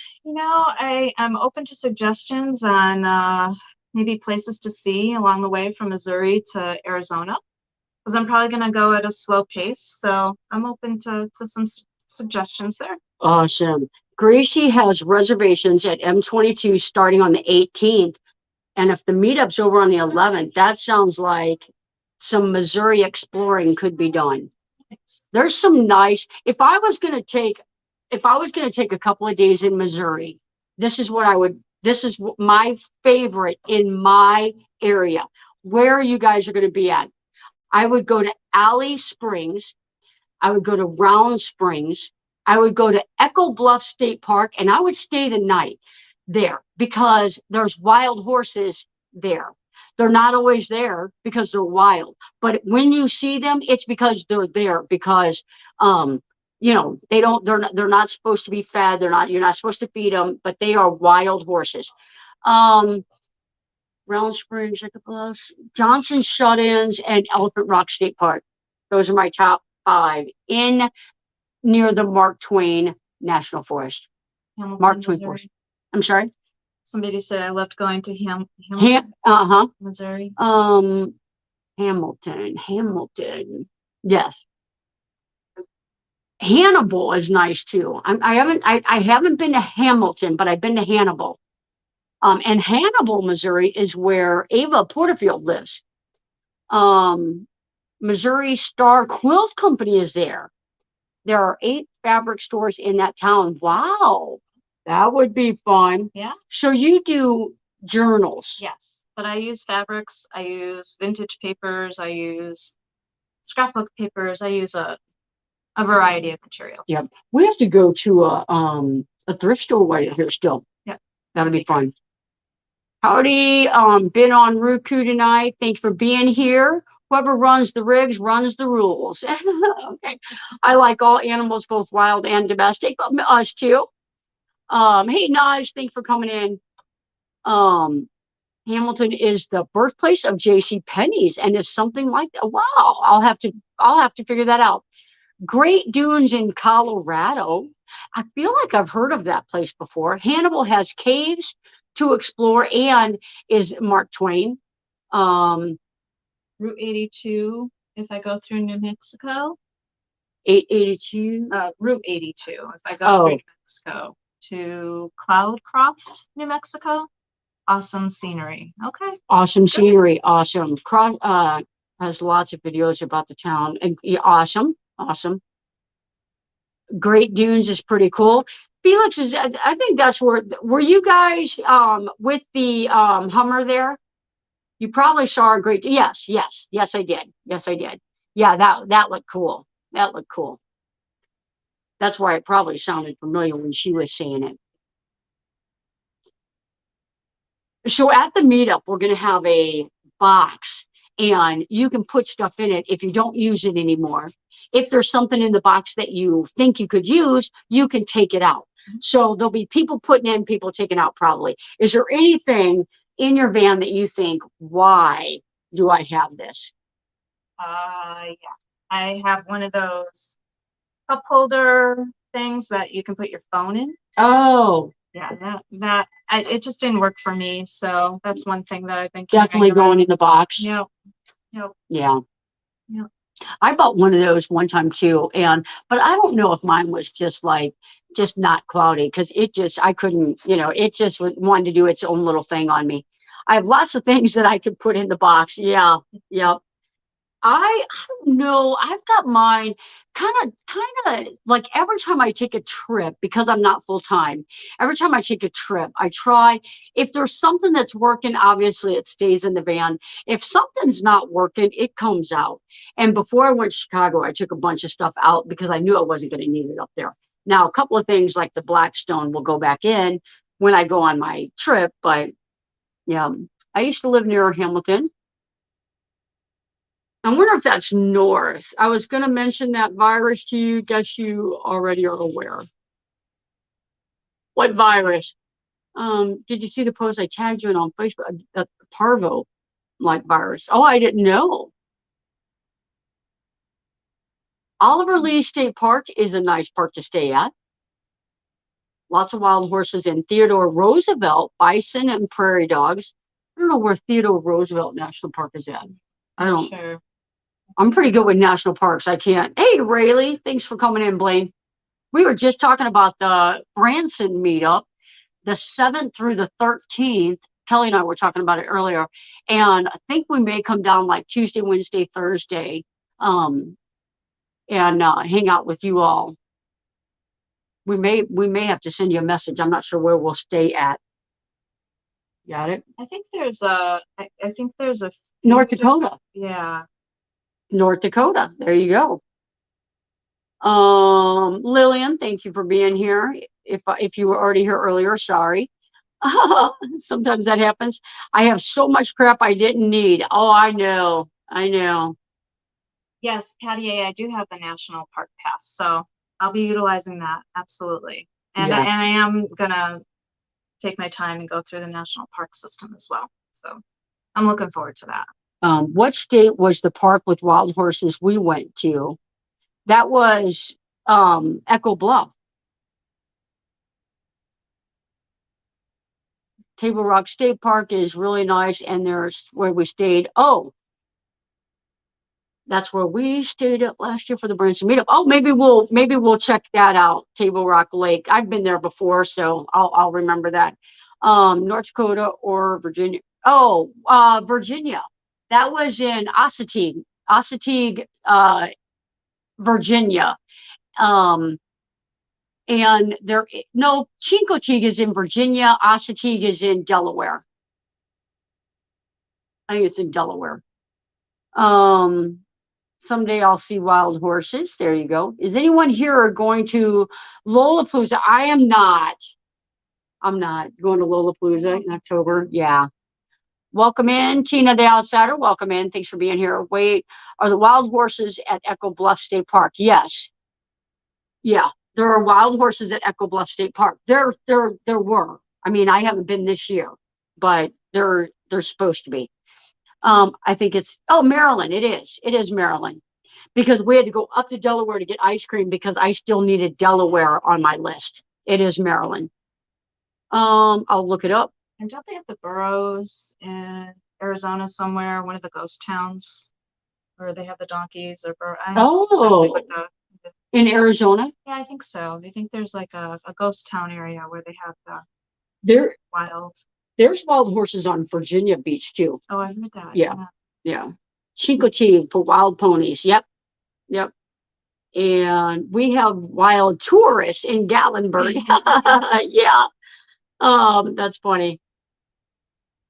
S2: open to suggestions on maybe places to see along the way from Missouri to Arizona, because I'm probably going to go at a slow pace. So I'm open to some suggestions there.
S1: Awesome. Gracie has reservations at M22 starting on the 18th. And if the meetup's over on the 11th, that sounds like some Missouri exploring could be done. There's some nice, if I was going to take a couple of days in Missouri, this is my favorite in my area. Where you guys are going to be at. I would go to Alley Springs. I would go to Round Springs. I would go to Echo Bluff State Park, and I would stay the night there because there's wild horses there. They're not always there because they're wild, but when you see them, it's because they're there because they're not supposed to be fed. You're not supposed to feed them, but they are wild horses. Round Springs, Echo Bluff, Johnson Shut-ins, and Elephant Rock State Park. Those are my top 5 near the Mark Twain National Forest.
S2: Hamilton,
S1: Mark Twain
S2: Missouri.
S1: Forest. I'm sorry?
S2: Somebody said I loved going to Hamilton, Missouri.
S1: Hamilton. Yes. Hannibal is nice too. I haven't been to Hamilton, but I've been to Hannibal. And Hannibal, Missouri is where Ava Porterfield lives. Missouri Star Quilt Company is there. There are 8 fabric stores in that town. Wow. That would be fun.
S2: Yeah.
S1: So you do journals?
S2: Yes, but I use fabrics. I use vintage papers. I use scrapbook papers. I use a variety of materials.
S1: Yep. We have to go to a thrift store while you're here still.
S2: Yeah.
S1: That'll be fun. Howdy. Been on Roku tonight. Thanks for being here. Whoever runs the rigs runs the rules. Okay. I like all animals, both wild and domestic, but us too. Hey, Naj, thanks for coming in. Hamilton is the birthplace of J.C. Penney's and is something like that. Wow, I'll have to figure that out. Great Dunes in Colorado. I feel like I've heard of that place before. Hannibal has caves to explore and is Mark Twain.
S2: Route 82, if I go through New Mexico.
S1: 882?
S2: Route 82, if I go through New Mexico to Cloudcroft, New Mexico. Awesome scenery. Okay.
S1: Awesome scenery. Awesome. Has lots of videos about the town. And awesome. Great Dunes is pretty cool. Felix I think that's were you guys with the Hummer there? You probably saw a great, yes, I did. Yeah, that looked cool. That's why it probably sounded familiar when she was saying it. So at the meetup, we're going to have a box and you can put stuff in it if you don't use it anymore. If there's something in the box that you think you could use, you can take it out. So there'll be people putting in, people taking out probably. Is there anything in your van that you think, why do I have this?
S2: Yeah. I have one of those cup holder things that you can put your phone in.
S1: Oh.
S2: Yeah, it just didn't work for me. So that's one thing that I've been
S1: definitely going in the box.
S2: Yep.
S1: Yeah. I bought one of those one time too, but I don't know if mine was just not cloudy because I couldn't, it just wanted to do its own little thing on me. I have lots of things that I could put in the box. Yeah. Yep. I don't know. I've got mine kind of like every time I take a trip, because I'm not full time, every time I take a trip, I try, if there's something that's working, obviously it stays in the van. If something's not working, it comes out. And before I went to Chicago, I took a bunch of stuff out because I knew I wasn't going to need it up there. Now, a couple of things like the Blackstone will go back in when I go on my trip, but yeah, I used to live near Hamilton. I wonder if that's north. I was going to mention that virus to you. Guess you already are aware. What virus? Did you see the post I tagged you in on Facebook? That parvo like virus. Oh, I didn't know. Oliver Lee State Park is a nice park to stay at. Lots of wild horses in Theodore Roosevelt, bison and prairie dogs. I don't know where Theodore Roosevelt National Park is at. I don't.
S2: Sure.
S1: I'm pretty good with national parks. I can't. Hey, Rayleigh, thanks for coming in, Blaine. We were just talking about the Branson meetup, the 7th through the 13th. Kelly and I were talking about it earlier. And I think we may come down like Tuesday, Wednesday, Thursday, and hang out with you all. We may have to send you a message. I'm not sure where we'll stay at. Got it?
S2: I think there's a
S1: North Dakota.
S2: Yeah.
S1: North Dakota. There you go. Lillian, thank you for being here. If you were already here earlier, sorry. Sometimes that happens. I have so much crap I didn't need. Oh, I know. I know.
S2: Yes, Patty A, I do have the National Park Pass, so I'll be utilizing that, absolutely. And,
S1: Yeah.
S2: and I am gonna take my time and go through the national park system as well. So I'm looking forward to that.
S1: What state was the park with wild horses we went to? That was Echo Bluff. Table Rock State Park is really nice, and there's where we stayed. Oh, that's where we stayed at last year for the Branson meetup. Oh, maybe we'll check that out. Table Rock Lake. I've been there before, so I'll remember that. North Dakota or Virginia. Oh, Virginia. That was in Ossateague, Virginia. And Chincoteague is in Virginia. Ossateague is in Delaware. I think it's in Delaware. Someday I'll see wild horses. There you go. Is anyone here going to Lollapalooza? I am not. I'm not going to Lollapalooza in October. Yeah. Welcome in, Tina the Outsider. Welcome in. Thanks for being here. Wait, are the wild horses at Echo Bluff State Park? Yes. Yeah, there are wild horses at Echo Bluff State Park. There were. I mean, I haven't been this year, but they're supposed to be. I think it's Maryland. It is. It is Maryland. Because we had to go up to Delaware to get ice cream because I still needed Delaware on my list. It is Maryland. I'll look it up.
S2: And don't they have the burros in Arizona somewhere, one of the ghost towns, where they have the donkeys or
S1: in Arizona?
S2: Yeah, I think so. I think there's like a ghost town area where they have the wild.
S1: There's wild horses on Virginia Beach too.
S2: Oh, I've heard that.
S1: Yeah. Chincoteague for wild ponies. Yep. And we have wild tourists in Gatlinburg. Yeah. That's funny.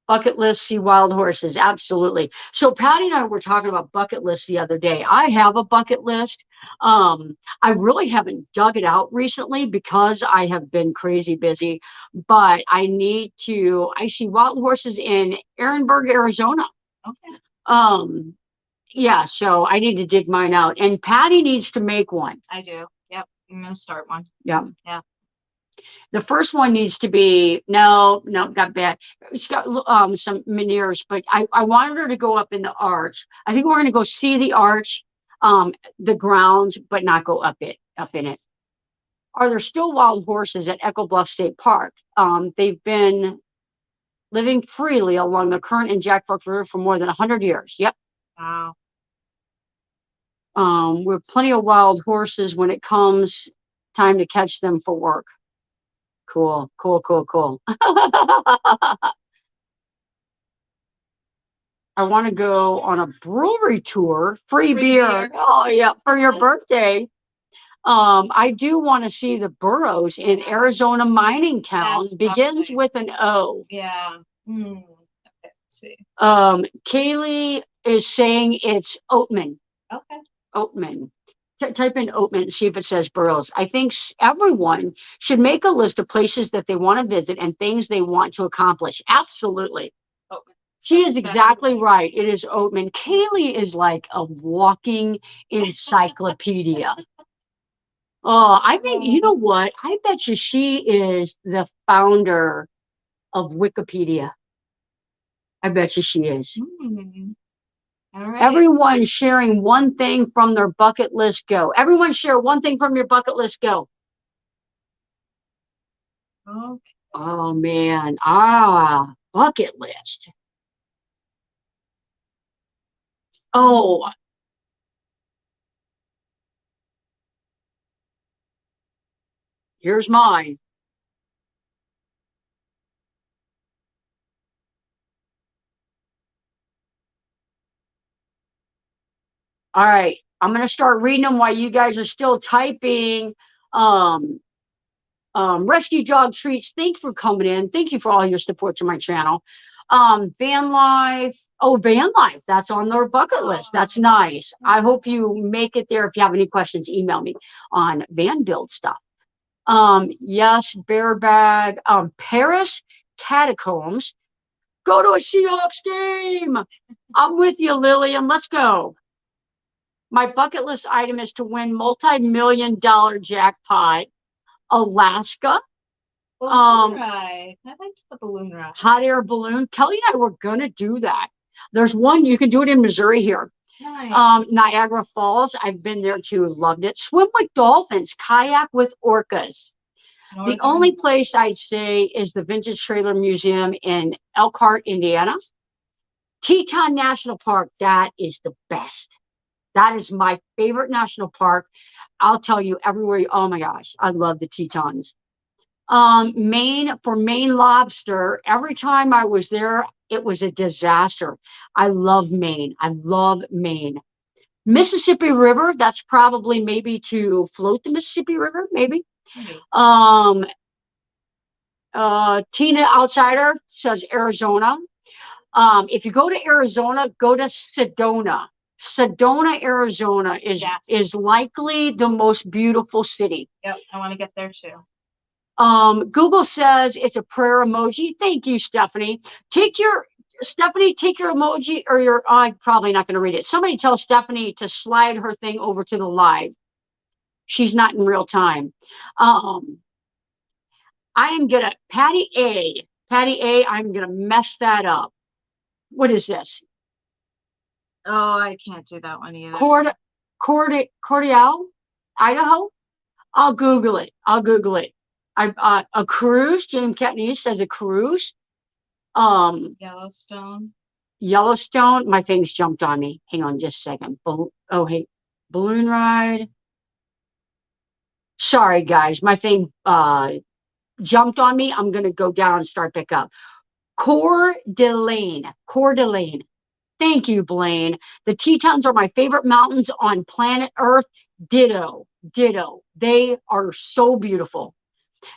S1: Bucket list, see wild horses. Absolutely. So Patty and I were talking about bucket lists the other day. I have a bucket list. I really haven't dug it out recently because I have been crazy busy, but I see wild horses in Ehrenberg, Arizona.
S2: Okay.
S1: Yeah, so I need to dig mine out. And Patty needs to make one.
S2: I do. Yep. I'm going to start one.
S1: Yeah.
S2: Yeah.
S1: The first one needs to be, no, got bad. It's got some veneers, but I wanted her to go up in the arch. I think we're going to go see the arch, the grounds, but not go up in it. Are there still wild horses at Echo Bluff State Park? They've been living freely along the Current and Jack Fork River for more than 100 years. Yep.
S2: Wow.
S1: We have plenty of wild horses when it comes time to catch them for work. Cool. I want to go on a brewery tour, free beer. Oh yeah, for your birthday. I do want to see the boroughs in Arizona mining towns. Begins with an O.
S2: Yeah. Okay, let's see.
S1: Kaylee is saying it's Oatman.
S2: Okay.
S1: Oatman. Type in Oatman and see if it says boroughs. I think everyone should make a list of places that they want to visit and things they want to accomplish. Absolutely.
S2: Oatman.
S1: She is exactly right. It is Oatman. Kaylee is like a walking encyclopedia. Oh, I think, you know what? I bet you she is the founder of Wikipedia. I bet you she is.
S2: All right.
S1: Everyone sharing one thing from their bucket list, go. Everyone share one thing from your bucket list, go.
S2: Okay.
S1: Oh, man. Bucket list. Oh. Here's mine. All right. I'm going to start reading them while you guys are still typing. Rescue Dog Treats, thank you for coming in. Thank you for all your support to my channel. Van life. Oh, van life. That's on their bucket list. That's nice. I hope you make it there. If you have any questions, email me on van build stuff. Yes, bear bag. Paris catacombs. Go to a Seahawks game. I'm with you, Lillian. Let's go. My bucket list item is to win multi-million-dollar jackpot. Alaska.
S2: Balloon ride. I liked the balloon ride.
S1: Hot air balloon. Kelly and I were gonna do that. There's one you can do it in Missouri here.
S2: Nice.
S1: Niagara Falls. I've been there too. Loved it. Swim with dolphins. Kayak with orcas. The only place I'd say is the Vintage Trailer Museum in Elkhart, Indiana. Teton National Park. That is the best. That is my favorite national park. I'll tell you everywhere. Oh my gosh, I love the Tetons. Maine, for Maine lobster, every time I was there, it was a disaster. I love Maine. I love Maine. Mississippi River, that's probably maybe to float the Mississippi River, maybe. Tina Outsider says Arizona. If you go to Arizona, go to Sedona. Sedona, Arizona is likely the most beautiful city.
S2: Yep, I want to get there too.
S1: Google says it's a prayer emoji. Thank you, Stephanie. Take your emoji or your, I'm probably not going to read it. Somebody tell Stephanie to slide her thing over to the live. She's not in real time. I am going to, Patty A, I'm going to mess that up. What is this?
S2: Oh, I can't do that one either.
S1: Cordial, Idaho? I'll Google it. A cruise. James Ketney says a cruise.
S2: Yellowstone.
S1: My things jumped on me. Hang on just a second. Hey, balloon ride. Sorry, guys. My thing jumped on me. I'm going to go down and start back up. Coeur d'Alene. Thank you, Blaine. The Tetons are my favorite mountains on planet Earth. Ditto. They are so beautiful.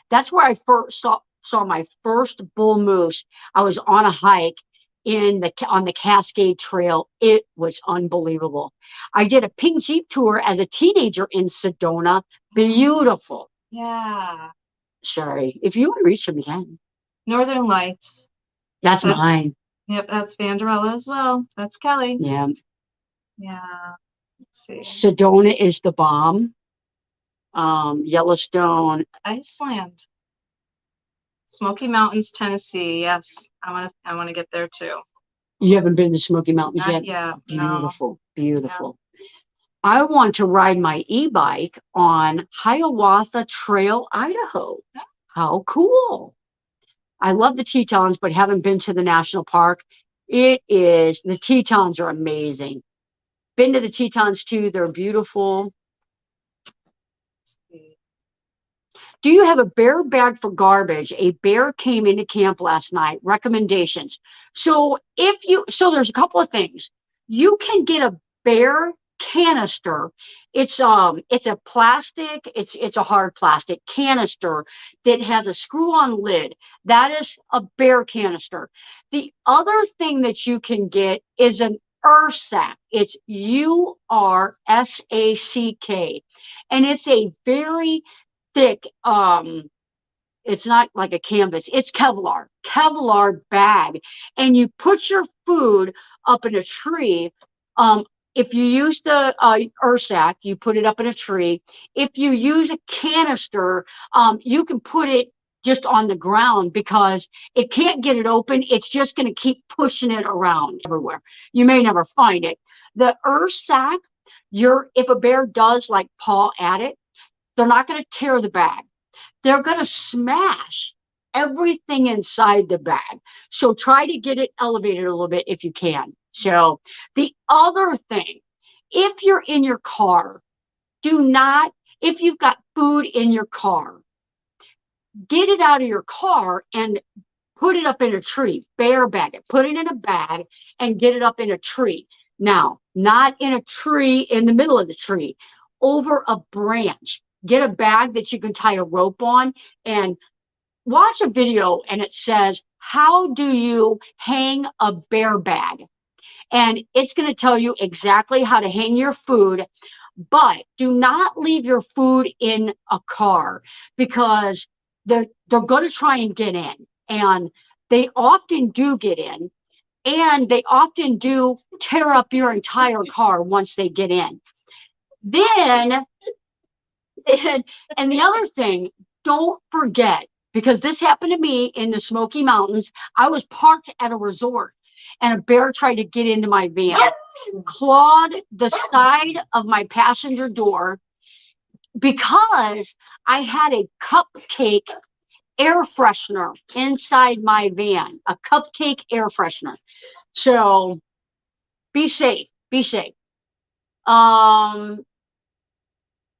S1: That's where I first saw my first bull moose. I was on a hike on the Cascade Trail. It was unbelievable. I did a pink Jeep tour as a teenager in Sedona. Beautiful.
S2: Yeah.
S1: Sorry. If you want to reach them again.
S2: Northern Lights.
S1: That's mine.
S2: Yep, that's Vanderella as well. That's Kelly.
S1: Yeah.
S2: Let's see.
S1: Sedona is the bomb. Yellowstone.
S2: Iceland. Smoky Mountains, Tennessee. Yes, I want to get there too.
S1: You haven't been to Smoky Mountains yet?
S2: Yeah.
S1: Beautiful. Yeah. I want to ride my e-bike on Hiawatha Trail, Idaho. How cool. I love the Tetons, but haven't been to the national park. The Tetons are amazing. Been to the Tetons too. They're beautiful. Do you have a bear bag for garbage? A bear came into camp last night. Recommendations. So there's a couple of things. You can get a bear canister. It's a plastic, it's a hard plastic canister that has a screw-on lid. That is a bear canister. The other thing that you can get is an Ursack. It's Ursack, and it's a very thick, it's not like a canvas, it's Kevlar bag, and you put your food up in a tree. If you use the Ursack, you put it up in a tree. If you use a canister, you can put it just on the ground because it can't get it open. It's just going to keep pushing it around everywhere. You may never find it. The Ursack, if a bear does like paw at it, they're not going to tear the bag. They're going to smash everything inside the bag. So try to get it elevated a little bit if you can. So the other thing, if you're in your car, if you've got food in your car, get it out of your car and put it up in a tree, bear bag it, put it in a bag and get it up in a tree. Now, not in a tree in the middle of the tree, over a branch. Get a bag that you can tie a rope on and watch a video, and it says, how do you hang a bear bag? And it's going to tell you exactly how to hang your food, but do not leave your food in a car because they're going to try and get in, and they often do get in, and they often do tear up your entire car once they get in. Then, and the other thing, don't forget, because this happened to me in the Smoky Mountains. I was parked at a resort and a bear tried to get into my van, clawed the side of my passenger door because I had a cupcake air freshener inside my van, a cupcake air freshener. So be safe, be safe.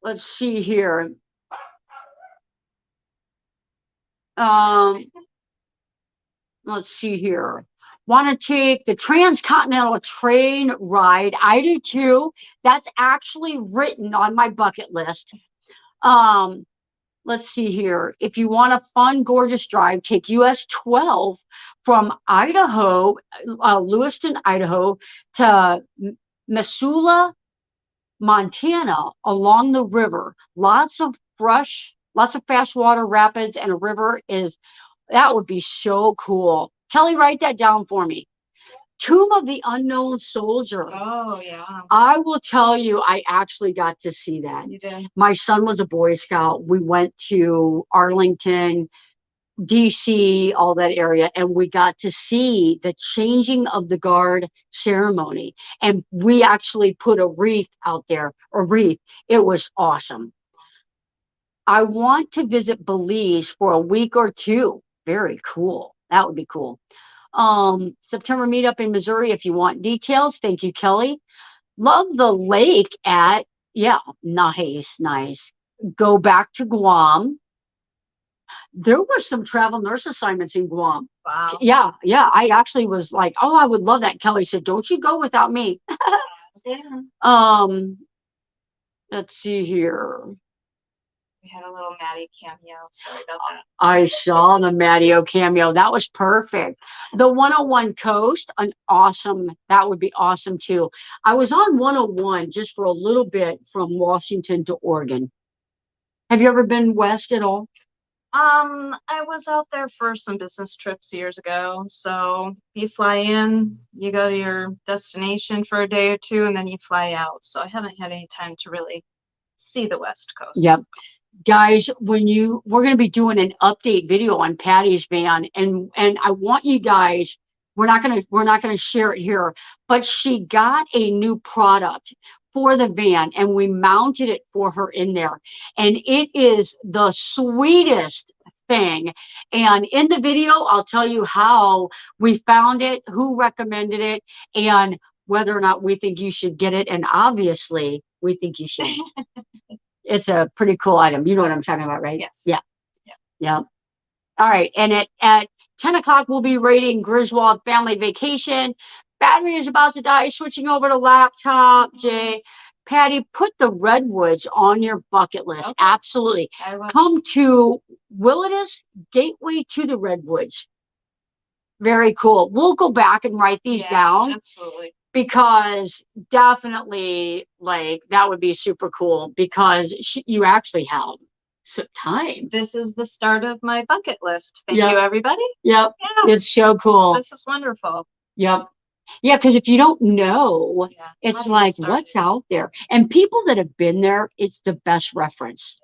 S1: Let's see here. Let's see here. Want to take the transcontinental train ride? I do too. That's actually written on my bucket list. Let's see here. If you want a fun, gorgeous drive, take US 12 from Idaho, Lewiston, Idaho, to Missoula, Montana, along the river. Lots of fast water rapids, and a river that would be so cool. Kelly, write that down for me. Tomb of the Unknown Soldier.
S2: Oh, yeah.
S1: I will tell you, I actually got to see that.
S2: You did?
S1: My son was a Boy Scout. We went to Arlington, DC, all that area, and we got to see the changing of the guard ceremony. And we actually put a wreath out there, a wreath. It was awesome. I want to visit Belize for a week or two. Very cool. That would be cool. September meetup in Missouri if you want details. Thank you, Kelly. Love the lake nice. Go back to Guam. There were some travel nurse assignments in Guam.
S2: Wow.
S1: Yeah. I actually was like, oh, I would love that. Kelly said, don't you go without me.
S2: Yeah.
S1: Let's see here.
S2: We had a little Maddie cameo. Sorry about that.
S1: I saw the Maddie cameo. That was perfect. The 101 Coast, that would be awesome too. I was on 101 just for a little bit from Washington to Oregon. Have you ever been west at all?
S2: I was out there for some business trips years ago. So you fly in, you go to your destination for a day or two, and then you fly out. So I haven't had any time to really see the West Coast.
S1: Yep. Guys, we're going to be doing an update video on Patty's van, and I want you guys, we're not going to share it here, but she got a new product for the van, and we mounted it for her in there, and it is the sweetest thing. And in the video, I'll tell you how we found it, who recommended it, and whether or not we think you should get it. And obviously, we think you should. It's a pretty cool item. You know what I'm talking about, right?
S2: Yes.
S1: Yeah. Yeah. All right. And at 10 o'clock, we'll be rating Griswold Family Vacation. Battery is about to die. Switching over to laptop. Jay, Patty, put the redwoods on your bucket list. Okay. Absolutely. Come to Willits Gateway to the Redwoods. Very cool. We'll go back and write these down.
S2: Absolutely.
S1: Because definitely, like, that would be super cool because you actually have some time.
S2: This is the start of my bucket list. Thank you, everybody.
S1: Yep. Yeah. It's so cool.
S2: This is wonderful.
S1: Yep. Yeah, because if you don't know, it's like, what's out there? And people that have been there, it's the best reference.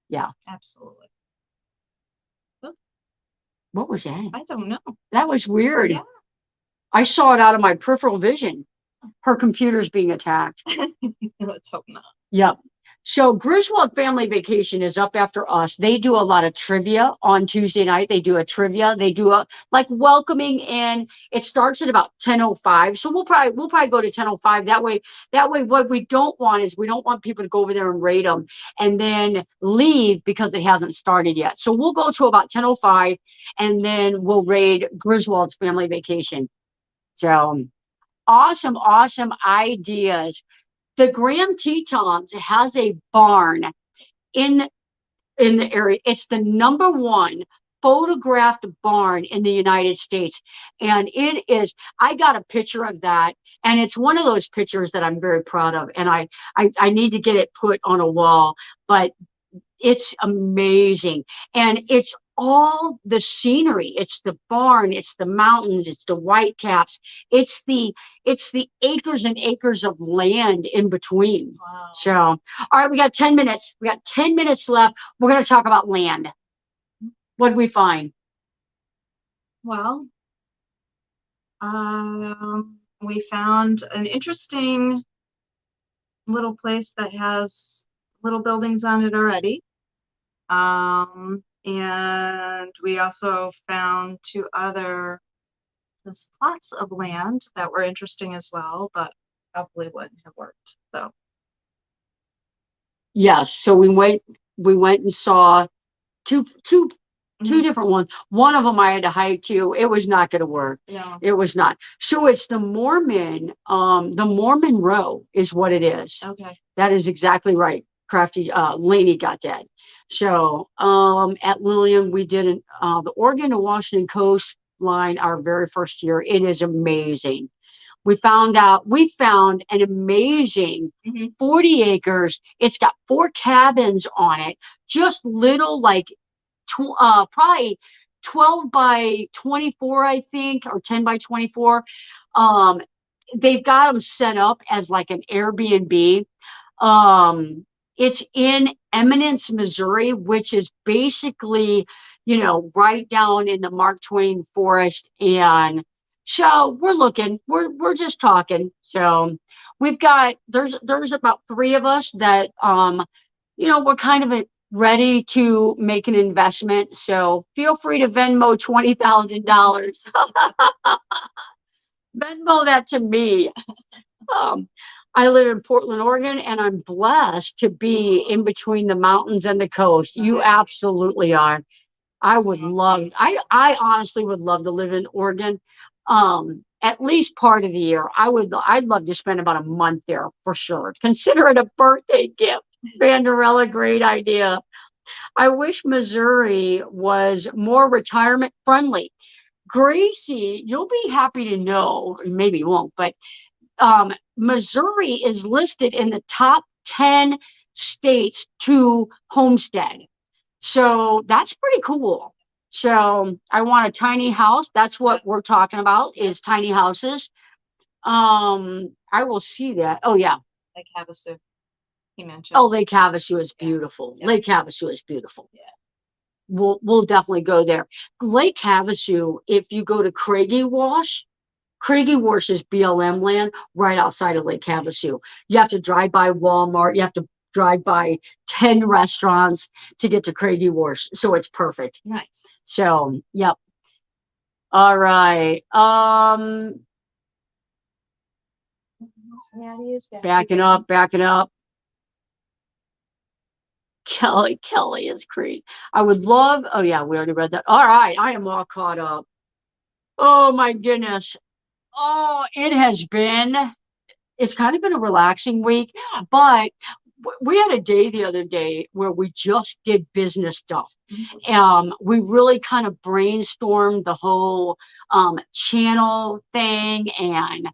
S1: Yeah.
S2: Absolutely.
S1: What was that?
S2: I don't know.
S1: That was weird.
S2: Yeah.
S1: I saw it out of my peripheral vision. Her computer's being attacked.
S2: Let's hope not.
S1: Yep. So Griswold Family Vacation is up after us. They do a lot of trivia on Tuesday night. They do a trivia. They do a like welcoming in. It starts at about 10:05. So we'll probably go to 10:05. That way what we don't want is we don't want people to go over there and rate them and then leave because it hasn't started yet. So we'll go to about 10:05 and then we'll raid Griswold's Family Vacation. So awesome ideas. The Grand Tetons has a barn in the area. It's the #1 photographed barn in the United States. And it is, I got a picture of that. And it's one of those pictures that I'm very proud of. And I need to get it put on a wall. But it's amazing. And it's all the scenery. It's the barn, it's the mountains, it's the whitecaps, it's the acres and acres of land in between.
S2: Wow.
S1: So, all right, we got 10 minutes. We got 10 minutes left. We're going to talk about land. What did we find?
S2: Well, we found an interesting little place that has little buildings on it already. And we also found 2 other plots of land that were interesting as well, but probably wouldn't have worked. So
S1: yes, so we went and saw two different ones. One of them I had to hike to. It was not going to work.
S2: No.
S1: It was not. So it's the Mormon Row is what it is.
S2: Okay.
S1: That is exactly right. Crafty Laney got that. So at Lillian, we did the Oregon to Washington coast line our very first year. It is amazing. We found an amazing 40 acres. It's got 4 cabins on it, just little like probably 12 by 24, I think, or 10 by 24. They've got them set up as like an Airbnb. It's in Eminence, Missouri, which is basically, right down in the Mark Twain forest. And so we're just talking. So we've got, there's about 3 of us that, we're kind of ready to make an investment. So feel free to Venmo $20,000. Venmo that to me. I live in Portland, Oregon, and I'm blessed to be in between the mountains and the coast. You absolutely are. I honestly would love to live in Oregon. At least part of the year. I'd love to spend about a month there for sure. Consider it a birthday gift. Vanderella, great idea. I wish Missouri was more retirement friendly. Gracie, you'll be happy to know, maybe you won't, but Missouri is listed in the top 10 states to homestead. So that's pretty cool. So I want a tiny house. That's what we're talking about is tiny houses. I will see that. Oh yeah.
S2: Lake Havasu, he mentioned.
S1: Oh, Lake Havasu is beautiful. Yeah. Lake Havasu is beautiful. Yeah. We'll definitely go there. Lake Havasu, if you go to Craigie Wash is BLM land right outside of Lake Havasu. You have to drive by Walmart. You have to drive by 10 restaurants to get to Craigie Wash. So it's perfect.
S2: Nice.
S1: So, yep. All right. Backing up. Kelly is crazy. I would love. Oh yeah, we already read that. All right, I am all caught up. Oh my goodness. Oh, it has been. It's kind of been a relaxing week,
S2: Yeah.
S1: but we had a day the other day where we just did business stuff. We really kind of brainstormed the whole channel thing, and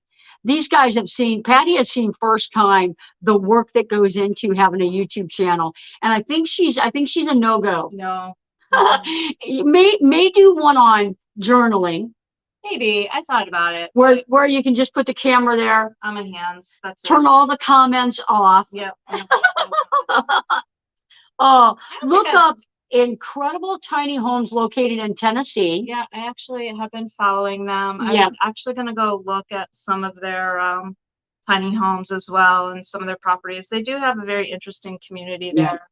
S1: these guys have seen. Patty has seen first time the work that goes into having a YouTube channel, and I think she's a no go.
S2: No.
S1: May do one on journaling.
S2: Maybe. I thought about it.
S1: Where you can just put the camera there.
S2: On my hands. That's it.
S1: Turn all the comments off.
S2: Yep.
S1: Oh, look up incredible tiny homes located in Tennessee.
S2: Yeah, I actually have been following them. I
S1: Yeah.
S2: was actually going to go look at some of their tiny homes as well and some of their properties. They do have a very interesting community there.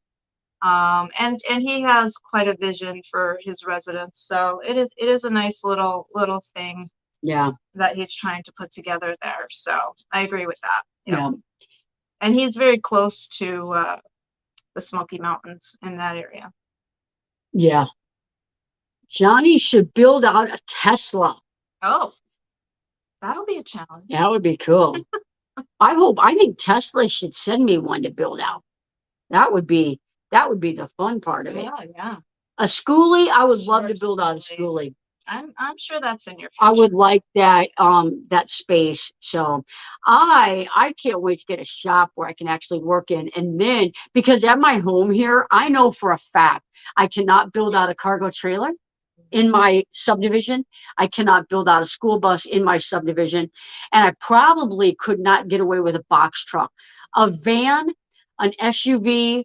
S2: And he has quite a vision for his residents. So it is a nice little thing.
S1: Yeah.
S2: That he's trying to put together there. So I agree with that.
S1: Yeah.
S2: And he's very close to the Smoky Mountains in that area.
S1: Yeah. Johnny should build out a Tesla.
S2: Oh, that'll be a challenge.
S1: That would be cool. I think Tesla should send me one to build out. That would be the fun part of it.
S2: Yeah.
S1: A schoolie, I would love to build out a schoolie.
S2: I'm sure that's in your future.
S1: I would like that space. So I can't wait to get a shop where I can actually work in. And then because at my home here, I know for a fact I cannot build out a cargo trailer in my subdivision. I cannot build out a school bus in my subdivision. And I probably could not get away with a box truck. A van, an SUV,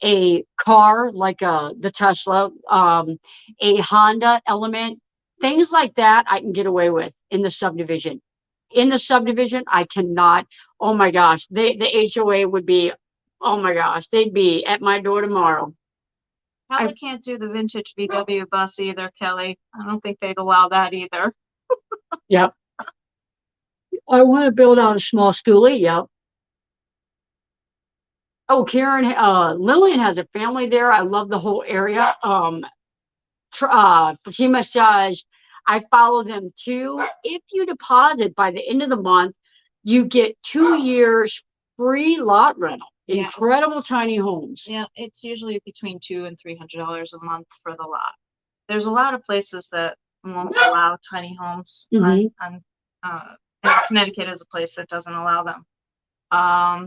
S1: a car like the Tesla, a Honda Element, things like that I can get away with in the subdivision. In the subdivision, I cannot. Oh my gosh, the HOA would be, oh my gosh, they'd be at my door tomorrow.
S2: Probably can't do the vintage VW bus either, Kelly. I don't think they'd allow that either.
S1: Yep. I want to build out a small schoolie. Yep. Oh, Karen, Lillian has a family there. I love the whole area. She massage. I follow them too. If you deposit by the end of the month, you get 2 years free lot rental. Yeah. Incredible tiny homes.
S2: Yeah, it's usually between $200 and $300 a month for the lot. There's a lot of places that won't allow tiny homes. And Connecticut is a place that doesn't allow them.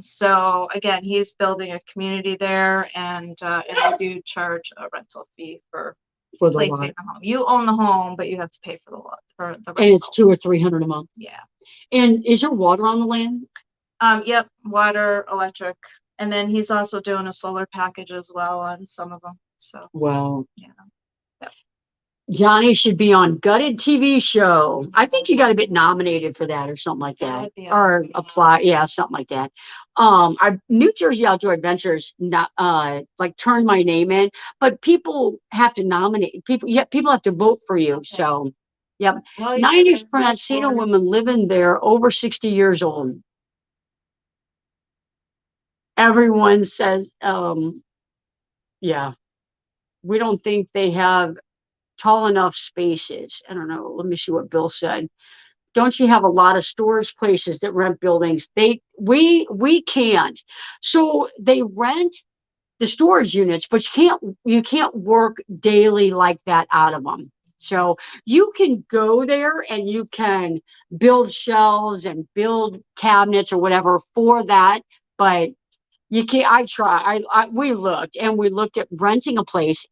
S2: So again, he's building a community there, and they do charge a rental fee for the placing the home. You own the home, but you have to pay for the lot for the rental.
S1: And it's $200 or $300 a month.
S2: Yeah.
S1: And is there water on the land?
S2: Yep, water, electric, and then he's also doing a solar package as well on some of them. So.
S1: Wow.
S2: Yeah.
S1: Johnny should be on Gutted TV show. I think you got to get nominated for that or something like that, or apply. Yeah, something like that. New Jersey Outdoor Adventures not like turned my name in, but people have to nominate people. Yeah, people have to vote for you. Okay. So, yep, 90% of women living there over 60 years old. Everyone says, yeah, we don't think they have tall enough spaces. I don't know. Let me see what Bill said. Don't you have a lot of storage places that rent buildings? We can't. So they rent the storage units, but you can't work daily like that out of them. So you can go there and you can build shelves and build cabinets or whatever for that, but you can't. We looked at renting a place.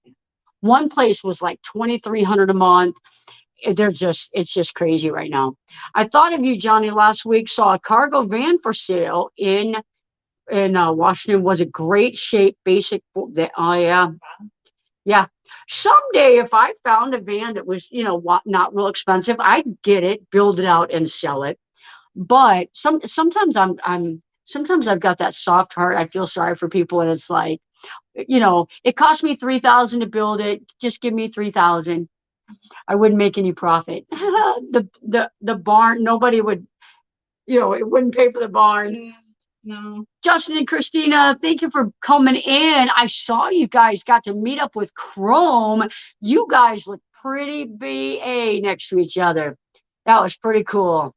S1: One place was like $2,300 a month. It's just crazy right now. I thought of you, Johnny, last week. Saw a cargo van for sale in Washington. Was a great shape, basic. Oh yeah. Someday, if I found a van that was not real expensive, I'd get it, build it out, and sell it. But sometimes sometimes I've got that soft heart. I feel sorry for people, and it's like, it cost me $3,000 to build it. Just give me $3,000. I wouldn't make any profit. The barn, nobody would, it wouldn't pay for the barn.
S2: No.
S1: Justin and Christina, thank you for coming in. I saw you guys got to meet up with Chrome. You guys look pretty BA next to each other. That was pretty cool.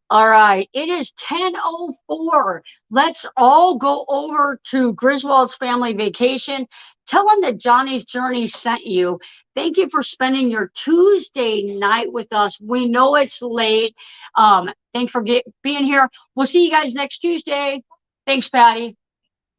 S1: All right, it is 10:04. Let's all go over to Griswold's family vacation. Tell them that Johnny's Journey sent you. Thank you for spending your Tuesday night with us. We know it's late. Thanks for being here. We'll see you guys next Tuesday. Thanks, Patty.